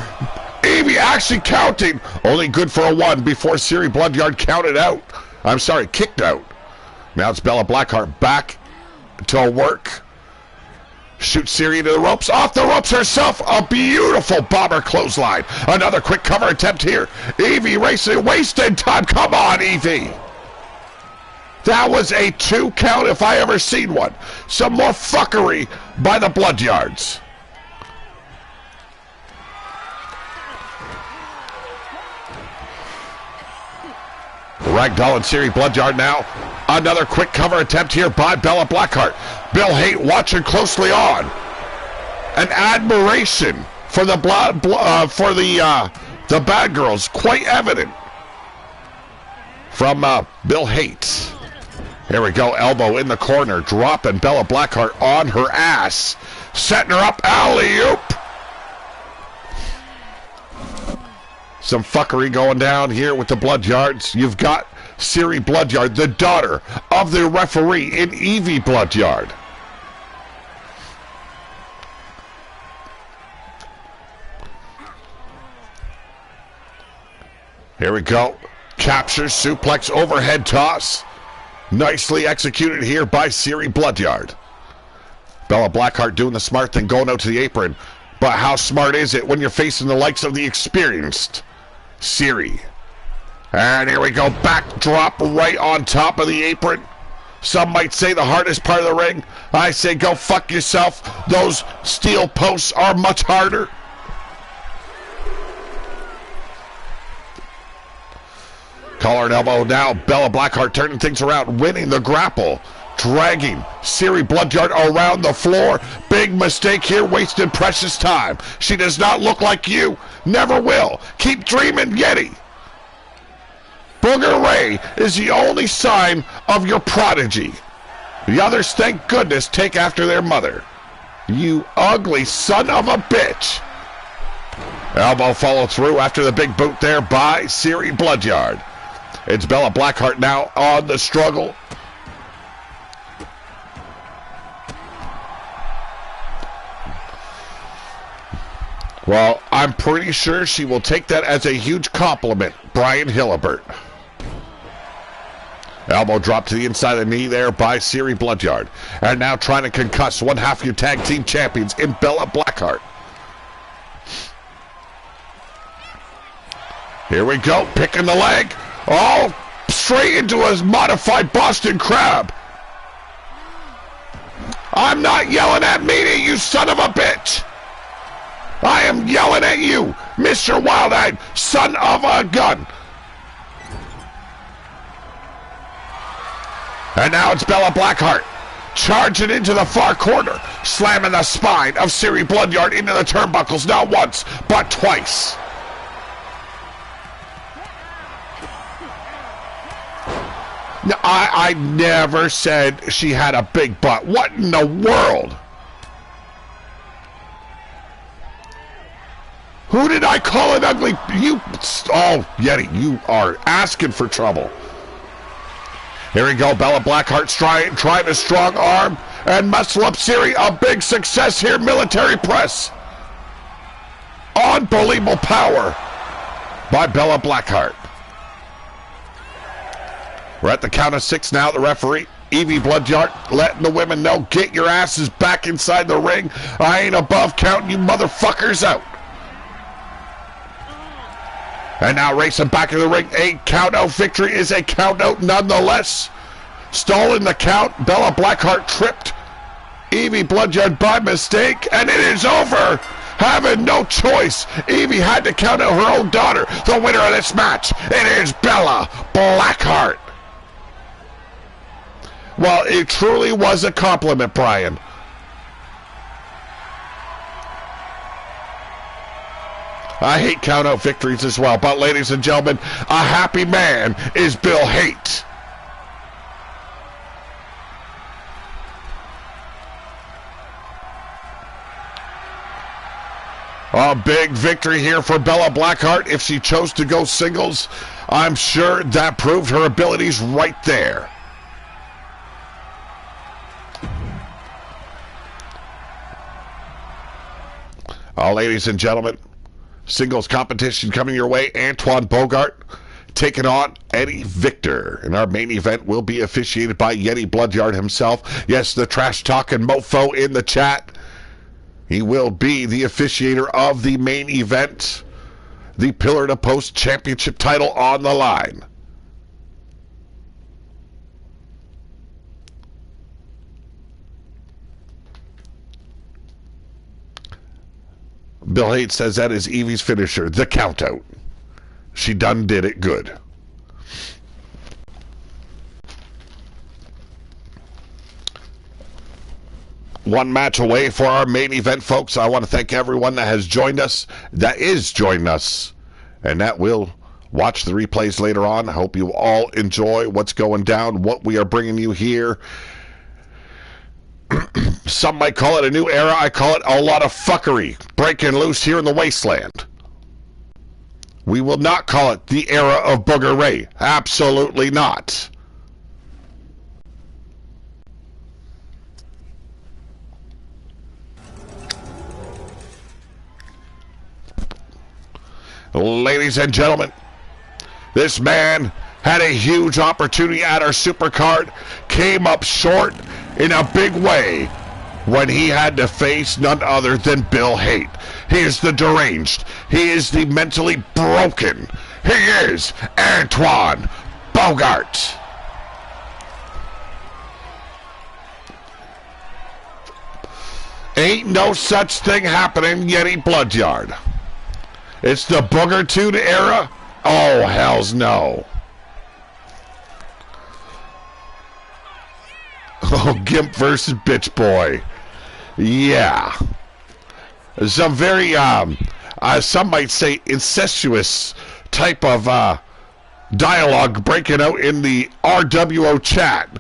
Evie actually counting. Only good for a one before Siri Bloodyard counted out. I'm sorry, kicked out. Now it's Bella Blackheart back to work. Shoots Siri into the ropes. Off the ropes herself. A beautiful bomber clothesline. Another quick cover attempt here. Evie racing, wasting time. Come on, Evie. That was a 2 count if I ever seen one. Some more fuckery by the Bloodyards. Ragdoll and Siri Bloodyard now. Another quick cover attempt here by Bella Blackheart. Bill Haight watching closely on. An admiration for the the Bad Girls, quite evident from Bill Haight. Here we go, elbow in the corner, dropping Bella Blackheart on her ass, setting her up, alley-oop. Some fuckery going down here with the Bloodyards. You've got Siri Bloodyard, the daughter of the referee in Evie Bloodyard. Here we go. Captures, suplex, overhead toss. Nicely executed here by Siri Bloodyard. Bella Blackheart doing the smart thing, going out to the apron. But how smart is it when you're facing the likes of the experienced Siri? And here we go, backdrop right on top of the apron. Some might say the hardest part of the ring. I say go fuck yourself. Those steel posts are much harder. Collar and elbow now. Bella Blackheart turning things around, winning the grapple. Dragging Siri Bloodyard around the floor. Big mistake here, wasting precious time. She does not look like you. Never will. Keep dreaming, Yeti. Booger Ray is the only sign of your prodigy. The others, thank goodness, take after their mother. You ugly son of a bitch. Elbow follow through after the big boot there by Siri Bloodyard. It's Bella Blackheart now on the struggle. Well, I'm pretty sure she will take that as a huge compliment, Brian Hillibert. Elbow drop to the inside of the knee there by Siri Bloodyard. And now trying to concuss one half your tag team champions in Bella Blackheart. Here we go, picking the leg. Oh, straight into a modified Boston Crab. I'm not yelling at Meanie, you son of a bitch. I am yelling at you, Mr. Wild-Eyed, son of a gun. And now it's Bella Blackheart charging into the far corner, slamming the spine of Siri Bloodyard into the turnbuckles, not once, but twice. No, I never said she had a big butt. What in the world? Who did I call an ugly? You, oh, Yeti, you are asking for trouble. Here we go, Bella Blackheart trying to strong arm and muscle up Siri. A big success here, military press. Unbelievable power by Bella Blackheart. We're at the count of 6 now. The referee, Evie Bloodyard, letting the women know, get your asses back inside the ring. I ain't above counting you motherfuckers out. And now racing back in the ring. A count-out victory is a count-out nonetheless. Stalling the count. Bella Blackheart tripped Evie Bloodyard by mistake, and it is over. Having no choice, Evie had to count out her own daughter. The winner of this match, it is Bella Blackheart. Well, it truly was a compliment, Brian. I hate count-out victories as well, but ladies and gentlemen, a happy man is Bill Hate. A big victory here for Bella Blackheart. If she chose to go singles, I'm sure that proved her abilities right there. Ladies and gentlemen, singles competition coming your way. Antoine Bogart taking on Eddie Victor. And our main event will be officiated by Yeti Bloodyard himself. Yes, the trash-talking mofo in the chat. He will be the officiator of the main event. The Pillar to Post Championship title on the line. Bill Hate says that is Evie's finisher, the countout. She done did it good. One match away for our main event, folks. I want to thank everyone that has joined us, that is joining us, and that will watch the replays later on. I hope you all enjoy what's going down, what we are bringing you here. Some might call it a new era. I call it a lot of fuckery breaking loose here in the wasteland. We will not call it the era of Booger Ray. Absolutely not. Ladies and gentlemen, this man had a huge opportunity at our supercard, came up short in a big way when he had to face none other than Bill Haight. He is the deranged. He is the mentally broken. He is Antoine Bogart. Ain't no such thing happening, Yeti Bloodyard. It's the Booger Toon era? Oh, hells no. Oh, Gimp versus Bitch Boy. Yeah. Some very, some might say incestuous type of dialogue breaking out in the RWO chat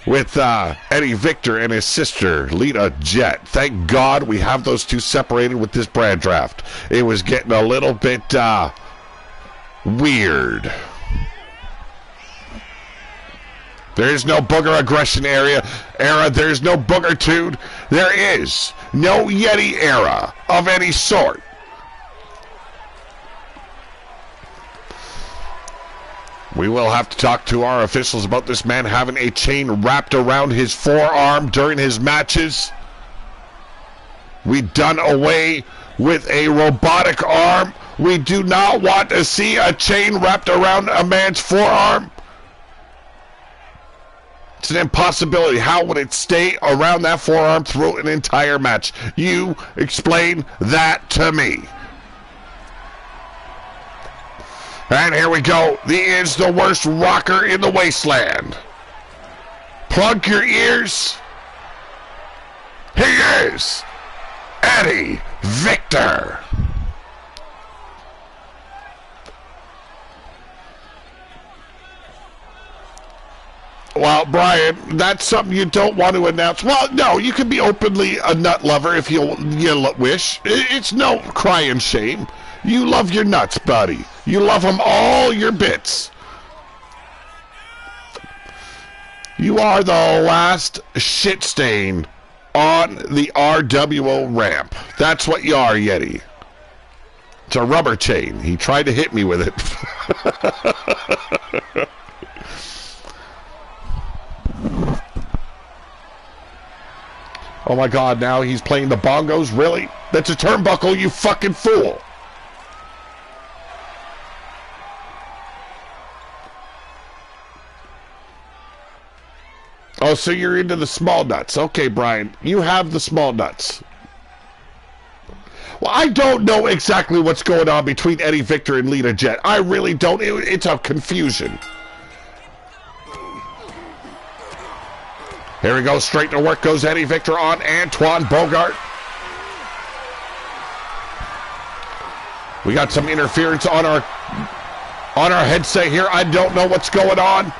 with Eddie Victor and his sister, Lita Jet. Thank God we have those two separated with this brand draft. It was getting a little bit weird. There is no Booger aggression era. There is no Booger Toon. There is no Yeti era of any sort. We will have to talk to our officials about this man having a chain wrapped around his forearm during his matches. We done away with a robotic arm. We do not want to see a chain wrapped around a man's forearm. It's an impossibility. How would it stay around that forearm through an entire match? You explain that to me. And here we go. He is the worst rocker in the wasteland. Plug your ears. He is Eddie Victor. Well, Brian, that's something you don't want to announce. Well, no, you can be openly a nut lover if you wish. It's no crying shame. You love your nuts, buddy. You love them all your bits. You are the last shit stain on the RWO ramp. That's what you are, Yeti. It's a rubber chain. He tried to hit me with it. Oh my God, now he's playing the bongos? Really? That's a turnbuckle, you fucking fool. Oh, so you're into the small nuts. Okay, Brian, you have the small nuts. Well, I don't know exactly what's going on between Eddie Victor and Lita Jet. I really don't. It's a confusion. Here we go, straight to work goes Eddie Victor on Antoine Bogart. We got some interference on our headset here. I don't know what's going on.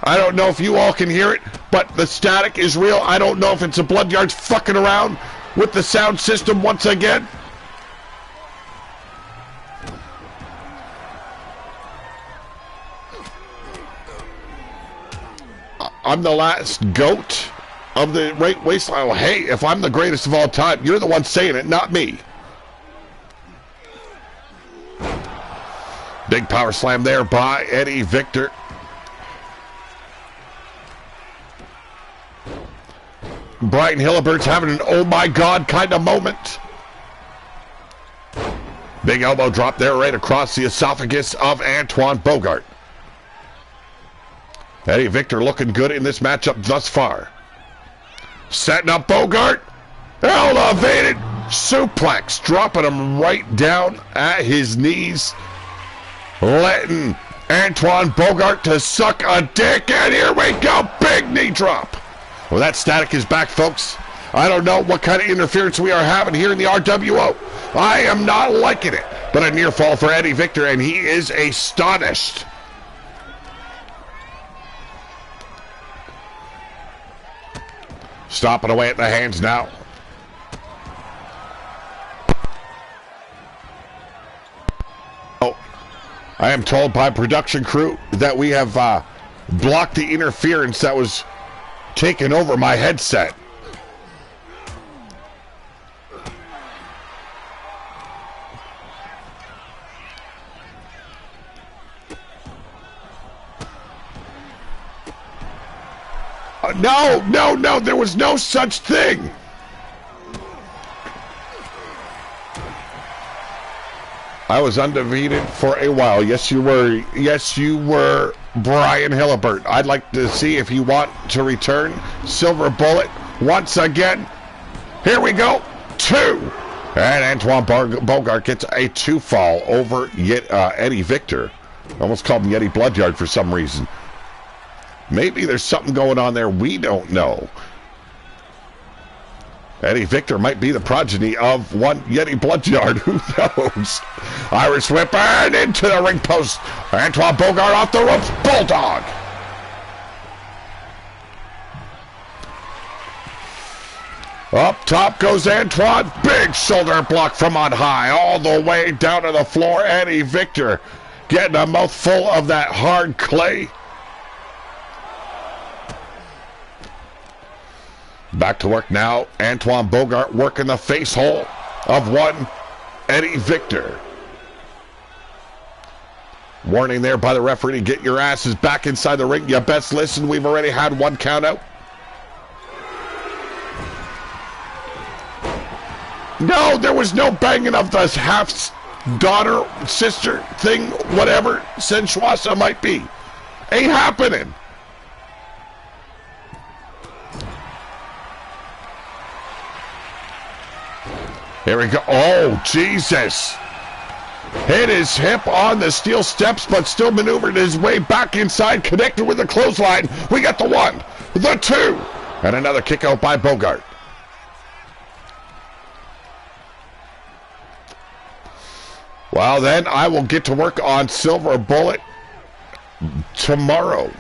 I don't know if you all can hear it, but the static is real. I don't know if it's a Bloodyard's fucking around with the sound system once again. I'm the last goat of the wasteland. Oh, hey, if I'm the greatest of all time, you're the one saying it, not me. Big power slam there by Eddie Victor. Brian Hillebert's having an oh my God kind of moment. Big elbow drop there right across the esophagus of Antoine Bogart. Eddie Victor looking good in this matchup thus far. Setting up Bogart. Elevated suplex. Dropping him right down at his knees. Letting Antoine Bogart to suck a dick. And here we go. Big knee drop. Well, that static is back, folks. I don't know what kind of interference we are having here in the RWO. I am not liking it. But a near fall for Eddie Victor, and he is astonished. Stomping away at the hands now. I am told by production crew that we have blocked the interference that was taking over my headset. No, there was no such thing. I was undefeated for a while. Yes, you were. Yes, you were, Brian Hillibert. I'd like to see if you want to return. Silver Bullet once again. Here we go. 2. And Antoine Bogart gets a 2 fall over Eddie Victor. Almost called him Yeti Bloodyard for some reason. Maybe there's something going on there we don't know. Eddie Victor might be the progeny of one Yeti Bloodyard. Who knows? Irish whip and into the ring post. Antoine Bogart off the ropes. Bulldog. Up top goes Antoine. Big shoulder block from on high. All the way down to the floor. Eddie Victor getting a mouthful of that hard clay. Back to work now. Antoine Bogart working the face hole of one Eddie Victor. Warning there by the referee to get your asses back inside the ring. You best listen. We've already had 1 count out. No, there was no banging of the half-daughter, sister thing, whatever sensuasa might be. Ain't happening. Here we go. Oh, Jesus. Hit his hip on the steel steps, but still maneuvered his way back inside, connected with the clothesline. We got the 1, the 2, and another kick out by Bogart. Well, then I will get to work on Silver Bullet tomorrow.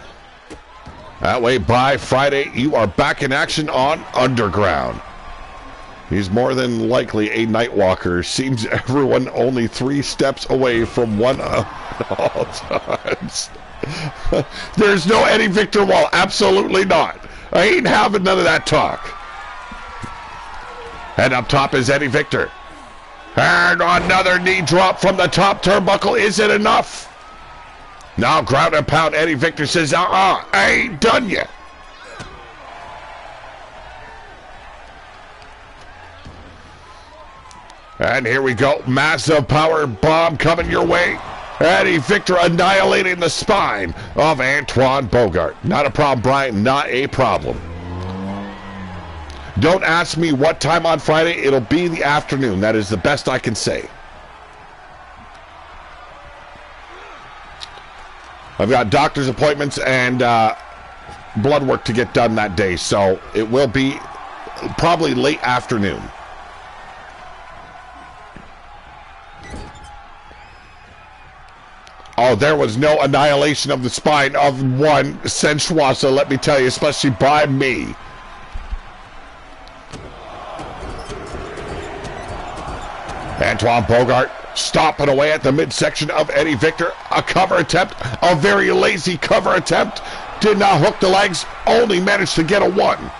That way, by Friday, you are back in action on Underground. He's more than likely a night walker. Seems everyone only 3 steps away from one at all times. There's no Eddie Victor Wall. Absolutely not. I ain't having none of that talk. And up top is Eddie Victor. And another knee drop from the top turnbuckle. Is it enough? Now ground and pound. Eddie Victor says, I ain't done yet. And here we go. Massive power bomb coming your way. Eddie Victor annihilating the spine of Antoine Bogart. Not a problem, Brian. Not a problem. Don't ask me what time on Friday. It'll be the afternoon. That is the best I can say. I've got doctor's appointments and blood work to get done that day, so it will be probably late afternoon. Oh, there was no annihilation of the spine of one sensuasa, let me tell you, especially by me. Antoine Bogart stomping away at the midsection of Eddie Victor. A cover attempt, a very lazy cover attempt. Did not hook the legs, only managed to get a 1.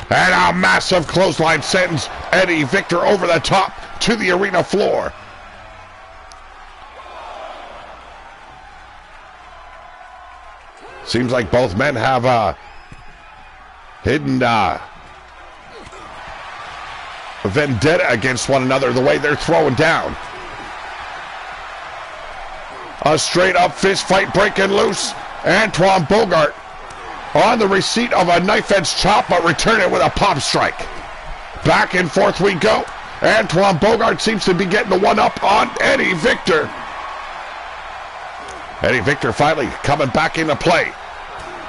And a massive clothesline sends Eddie Victor over the top to the arena floor. Seems like both men have hidden vendetta against one another, the way they're throwing down. A straight up fist fight breaking loose. Antoine Bogart on the receipt of a knife edge chop, but return it with a pop strike. Back and forth we go. Antoine Bogart seems to be getting the 1-up on Eddie Victor. Eddie Victor finally coming back into play.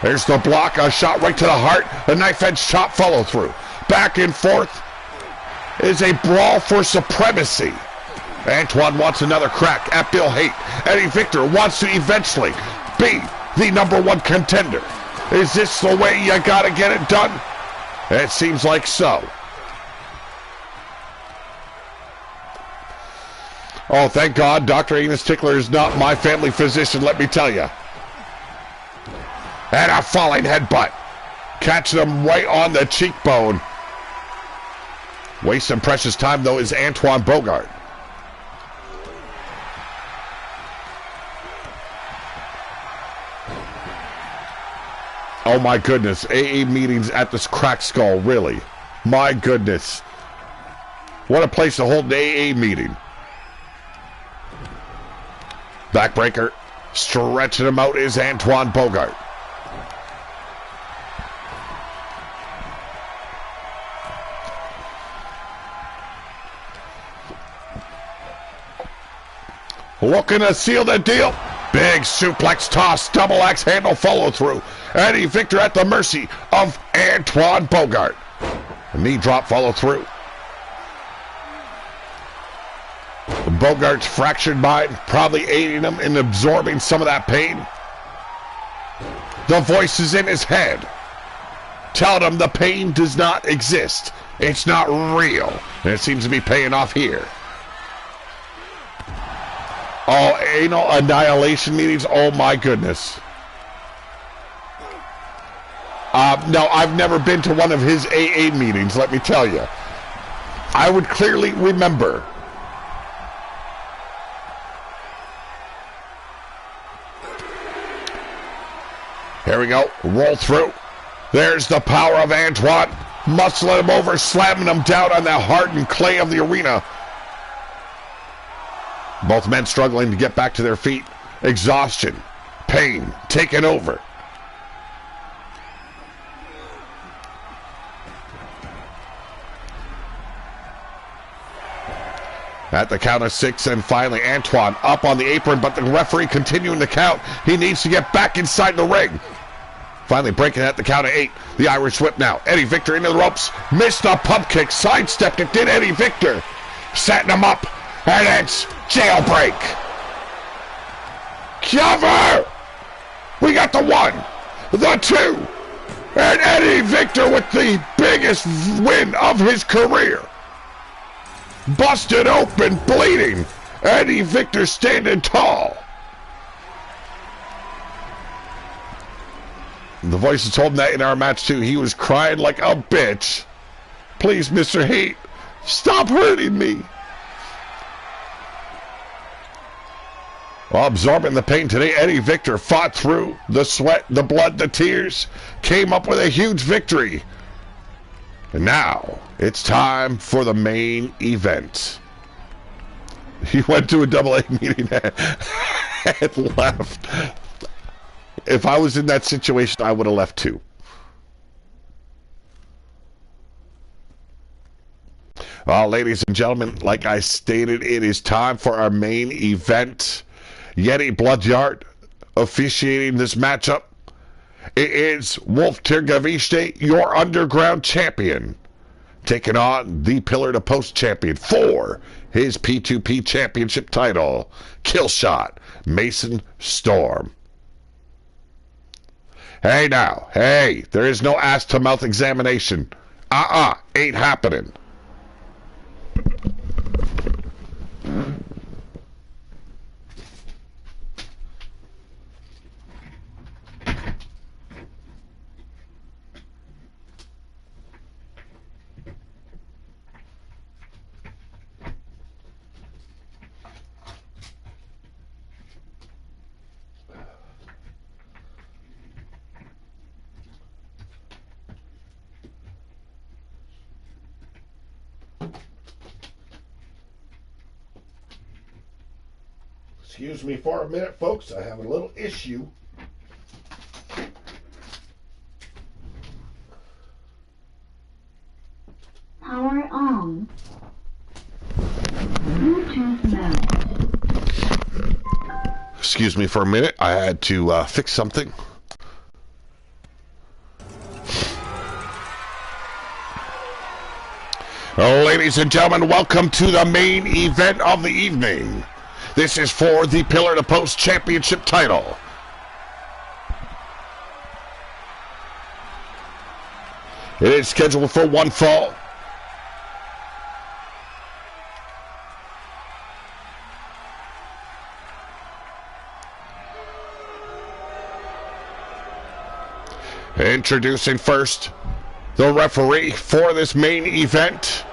There's the block, a shot right to the heart, a knife edge chop follow through. Back and forth is a brawl for supremacy. Antoine wants another crack at Bill Haight. Eddie Victor wants to eventually be the #1 contender. Is this the way you gotta get it done? It seems like so. Oh, thank God Dr. Enos Tickler is not my family physician, let me tell you. And a falling headbutt. Catching him right on the cheekbone. Wasting precious time, though, is Antoine Bogart. Oh, my goodness. AA meetings at this cracked skull, really. My goodness. What a place to hold an AA meeting. Backbreaker. Stretching him out is Antoine Bogart. Looking to seal the deal. Big suplex toss, double axe handle follow through. Eddie Victor at the mercy of Antoine Bogart. A knee drop follow through. Bogart's fractured mind probably aiding him in absorbing some of that pain. The voice is in his head, telling him the pain does not exist. It's not real. And it seems to be paying off here. Oh, anal annihilation meetings. Oh, my goodness. No, I've never been to one of his AA meetings, let me tell you. I would clearly remember. Here we go. Roll through. There's the power of Antoine. Muscling him over, slamming him down on that hardened clay of the arena. Both men struggling to get back to their feet. Exhaustion, pain, taking over. At the count of 6, and finally Antoine up on the apron, but the referee continuing the count. He needs to get back inside the ring. Finally breaking at the count of 8. The Irish whip now. Eddie Victor into the ropes. Missed the pump kick. Sidestepped it. Did Eddie Victor. Setting him up. And it's jailbreak. Cover. We got the 1. The 2. And Eddie Victor with the biggest win of his career. Busted open, bleeding. Eddie Victor standing tall. The voices told him that in our match too. He was crying like a bitch. Please, Mr. Hate, stop hurting me. While absorbing the pain today, Eddie Victor fought through the sweat, the blood, the tears, came up with a huge victory. And now it's time for the main event. He went to a AA meeting and left. If I was in that situation, I would have left too. Well, ladies and gentlemen, like I stated, it is time for our main event. Yeti Bloodyard officiating this matchup. It is Wolf Tirgavishte, your underground champion, taking on the Pillar to Post champion for his P2P championship title, Killshot Mason Storm. Hey now, hey, there is no ass-to-mouth examination. Ain't happening. Excuse me for a minute, folks. I have a little issue. Power on. Bluetooth mode. Excuse me for a minute. I had to fix something. Ladies and gentlemen, welcome to the main event of the evening. This is for the Pillar to Post championship title. It is scheduled for one fall. Introducing first, the referee for this main event,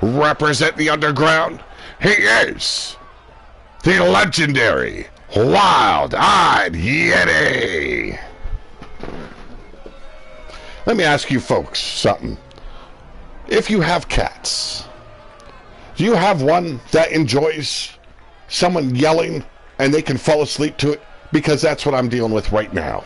represent the underground. He is the legendary Wild-Eyed Yeti. Let me ask you folks something. If you have cats, do you have one that enjoys someone yelling and they can fall asleep to it? Because that's what I'm dealing with right now.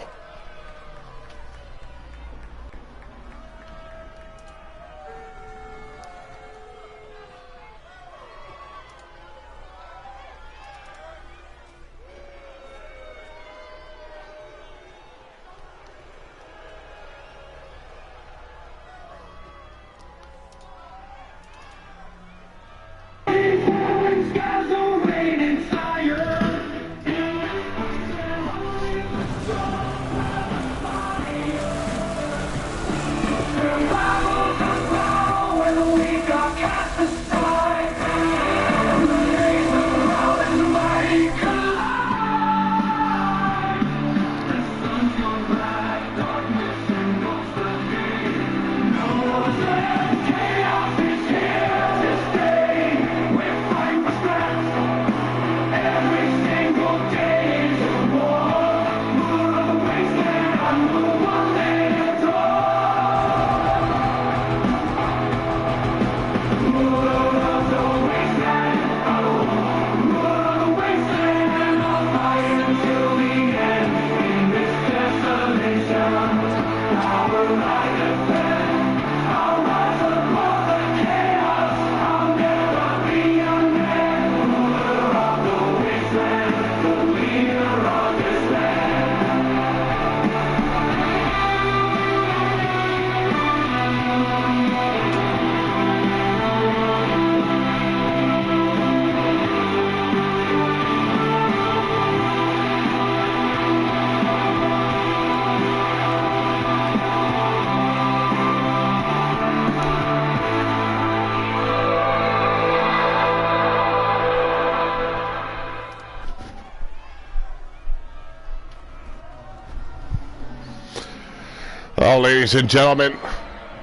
Well, ladies and gentlemen,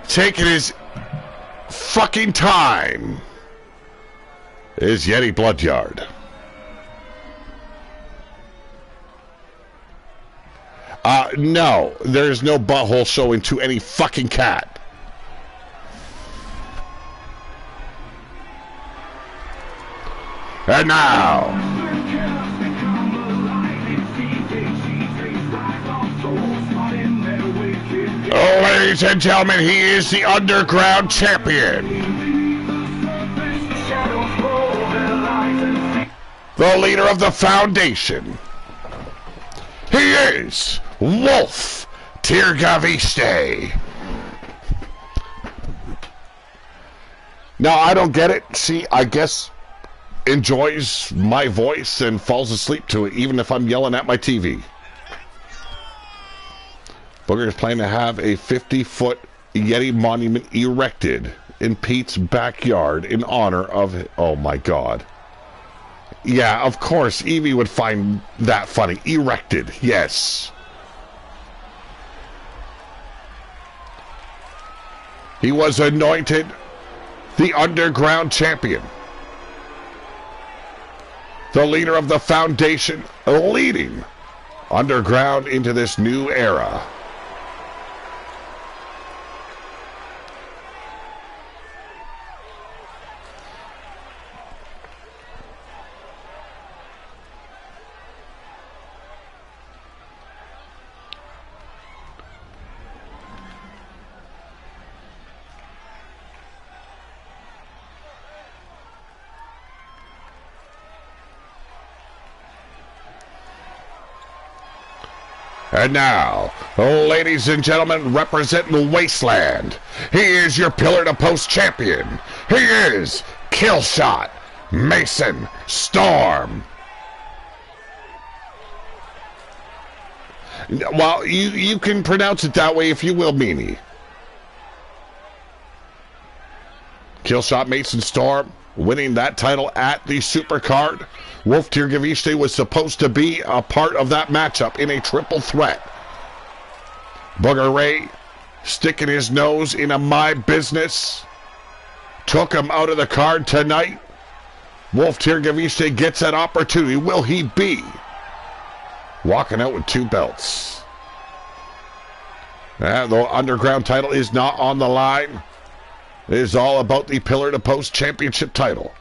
taking his fucking time is Yeti Bloodyard. No, there's no butthole showing to any fucking cat. And now, ladies and gentlemen, he is the Underground Champion, the leader of the Foundation. He is Wolf Tirgaviste. Now, I don't get it. See, I guess enjoys my voice and falls asleep to it, even if I'm yelling at my TV. Booger is planning to have a 50-foot Yeti monument erected in Pete's backyard in honor of... Oh, my God. Yeah, of course, Evie would find that funny. Erected, yes. He was anointed the Underground Champion, the leader of the Foundation, leading Underground into this new era. And now, ladies and gentlemen, representing the Wasteland, he is your pillar-to-post champion. He is Killshot Mason Storm. Well, you can pronounce it that way if you will, Meanie. Killshot Mason Storm winning that title at the Supercard. Wolf Tirgaviste was supposed to be a part of that matchup in a triple threat. Booger Ray sticking his nose into my business. Took him out of the card tonight. Wolf Tirgaviste gets that opportunity. Will he be walking out with 2 belts? The underground title is not on the line. It is all about the Pillar to Post Championship title.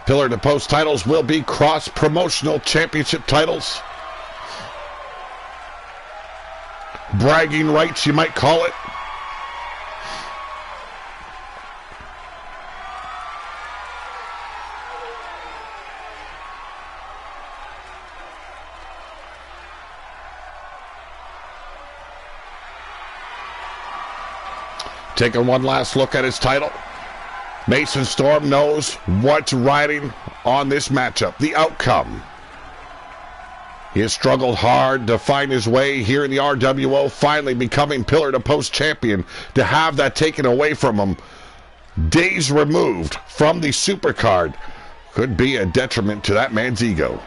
Pillar to Post titles will be cross-promotional championship titles. Bragging rights, you might call it. Taking one last look at his title. Mason Storm knows what's riding on this matchup, the outcome. He has struggled hard to find his way here in the RWO, finally becoming Pillar to Post champion. To have that taken away from him, days removed from the Supercard, could be a detriment to that man's ego.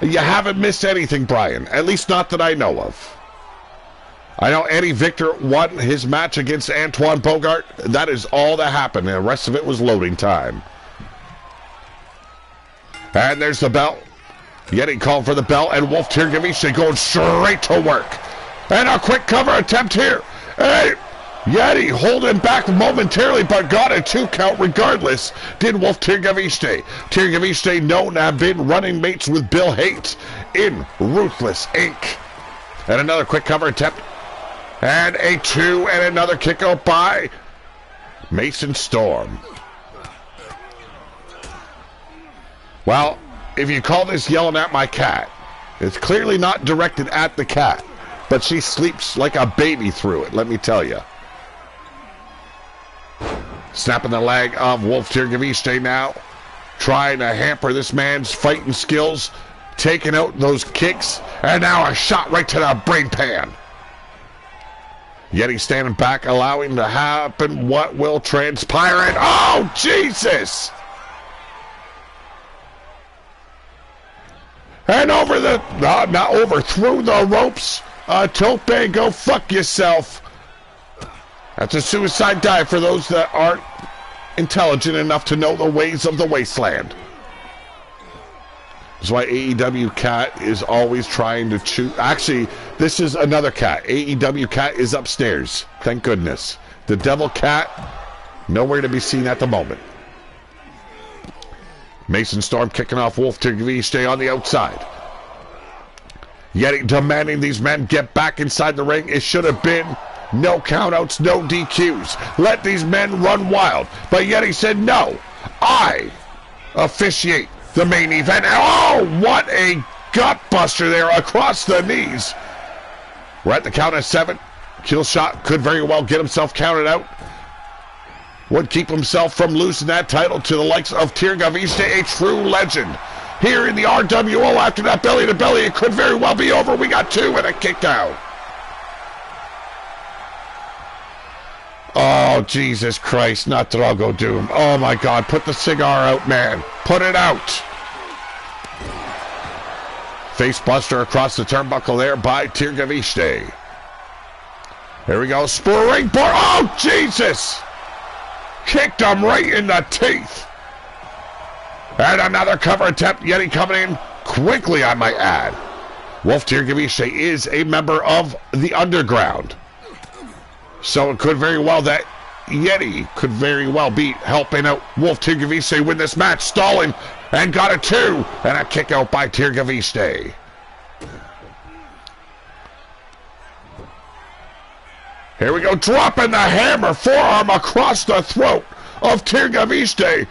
You haven't missed anything, Brian, at least not that I know of. I know Eddie Victor won his match against Antoine Bogart. That is all that happened, and the rest of it was loading time. And there's the bell. Yeti called for the bell, and Wolf Tirgaviste going straight to work. And a quick cover attempt here. Hey, Yeti holding back momentarily, but got a 2 count regardless, did Wolf Tirgaviste. Tirgaviste known to have been running mates with Bill Haight in Ruthless Inc. And another quick cover attempt. And a 2 and another kick out by Mason Storm. Well, if you call this yelling at my cat, it's clearly not directed at the cat, but she sleeps like a baby through it, let me tell you. Snapping the leg of Wolf Tirgaviste now, trying to hamper this man's fighting skills, taking out those kicks, and now a shot right to the brain pan. Yeti standing back, allowing to happen what will transpire. And oh, Jesus! And over the, not over, through the ropes. Tope, go fuck yourself. That's a suicide dive for those that aren't intelligent enough to know the ways of the wasteland. That's why AEW Cat is always trying to choose. Actually, this is another cat. AEW Cat is upstairs. Thank goodness. The Devil Cat, nowhere to be seen at the moment. Mason Storm kicking off Wolf Tirgaviste on the outside. Yeti demanding these men get back inside the ring. It should have been no countouts, no DQs. Let these men run wild. But Yeti said, no, I officiate the main event. Oh, what a gut buster there across the knees. We're at the count of 7. Kill shot could very well get himself counted out. Would keep himself from losing that title to the likes of Tirgaviste, a true legend. Here in the RWO after that belly to belly, it could very well be over. We got 2 and a kick out. Oh, Jesus Christ, not Drago Doom. Oh, my God, put the cigar out, man. Put it out. Face buster across the turnbuckle there by Tirgaviste. Here we go, spring board. Oh, Jesus! Kicked him right in the teeth. And another cover attempt. Yeti coming in quickly, I might add. Wolf Tirgaviste is a member of the Underground. So it could very well that Yeti could very well be helping out Wolf Tirgaviste win this match. Stalling and got a 2 and a kick out by Tirgaviste. Here we go, dropping the hammer, forearm across the throat of Tirgaviste.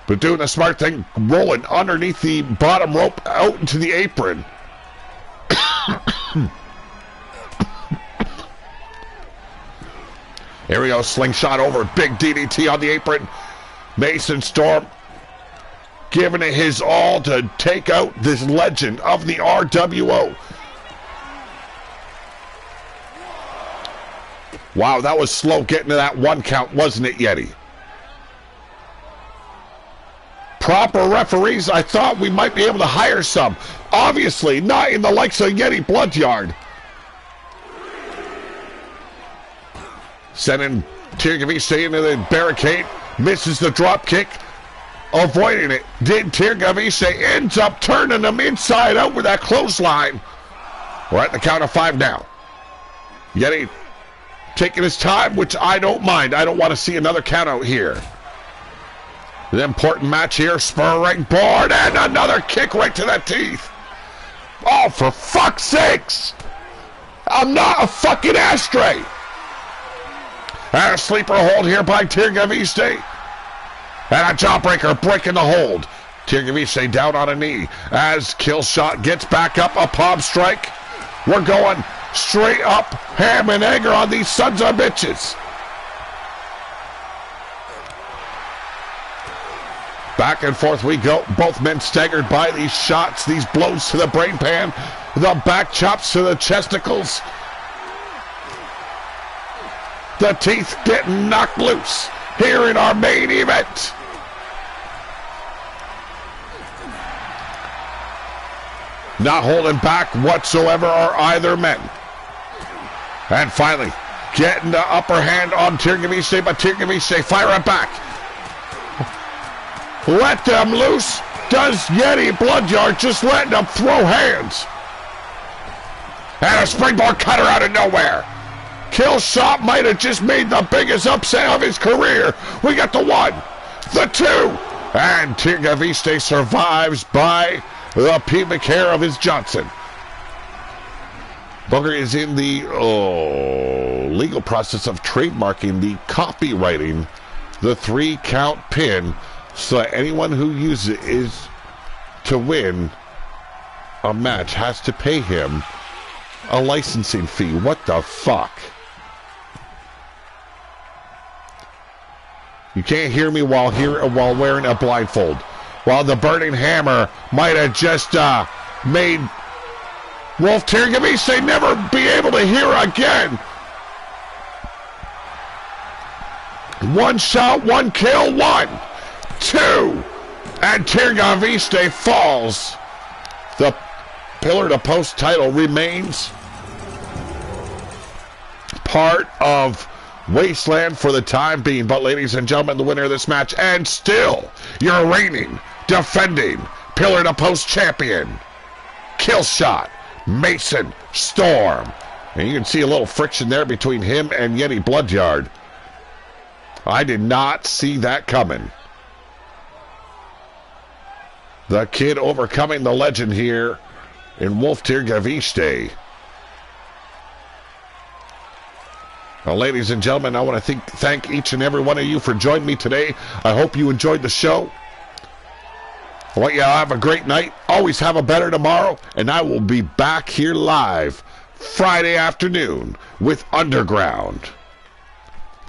But doing the smart thing, rolling underneath the bottom rope out into the apron. Here we go, slingshot over, big DDT on the apron. Mason Storm giving it his all to take out this legend of the RWO. Wow, that was slow getting to that 1 count, wasn't it, Yeti? Proper referees, I thought we might be able to hire some. Obviously, not in the likes of Yeti Bloodyard. Sending Tirgavise into the barricade. Misses the drop kick. Avoiding it. Did Tirgavise ends up turning him inside out with that clothesline. We're at the count of 5 now. Yeti taking his time, which I don't mind. I don't want to see another count out here. An important match here. Spur ring board and another kick right to the teeth. Oh, for fuck's sakes. I'm not a fucking ashtray. And a sleeper hold here by Tirgavise. And a jawbreaker breaking the hold. Tirgavise down on a knee as Killshot gets back up, a palm strike. We're going straight up ham and egger on these sons of bitches. Back and forth we go. Both men staggered by these shots, these blows to the brain pan, the back chops to the chesticles. The teeth getting knocked loose here in our main event. Not holding back whatsoever are either men. And finally, getting the upper hand on Tirgavise, but Tirgavise firing back. Let them loose. Does Yeti Bloodyard just letting them throw hands? And a springboard cutter out of nowhere. Killshot might have just made the biggest upset of his career. We got the 1, the 2, and Tirgavise survives by the pubic hair of his Johnson. Booker is in the legal process of trademarking the copywriting the 3-count pin, so that anyone who uses it is to win a match has to pay him a licensing fee. What the fuck? You can't hear me while wearing a blindfold. While the burning hammer might have just made Wolf Tirgavise never be able to hear again. 1 shot, 1 kill, 1, 2, and Tirgavise falls. The pillar to post title remains part of Wasteland for the time being. But ladies and gentlemen, the winner of this match, and still your reigning, defending pillar to post champion, Killshot Mason Storm. And you can see a little friction there between him and Yeti Bloodyard. I did not see that coming. The kid overcoming the legend here in Wolf Tirgavise. Well, ladies and gentlemen, I want to thank each and every one of you for joining me today. I hope you enjoyed the show. I want you to have a great night. Always have a better tomorrow. And I will be back here live Friday afternoon with Underground.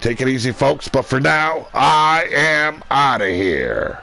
Take it easy, folks. But for now, I am out of here.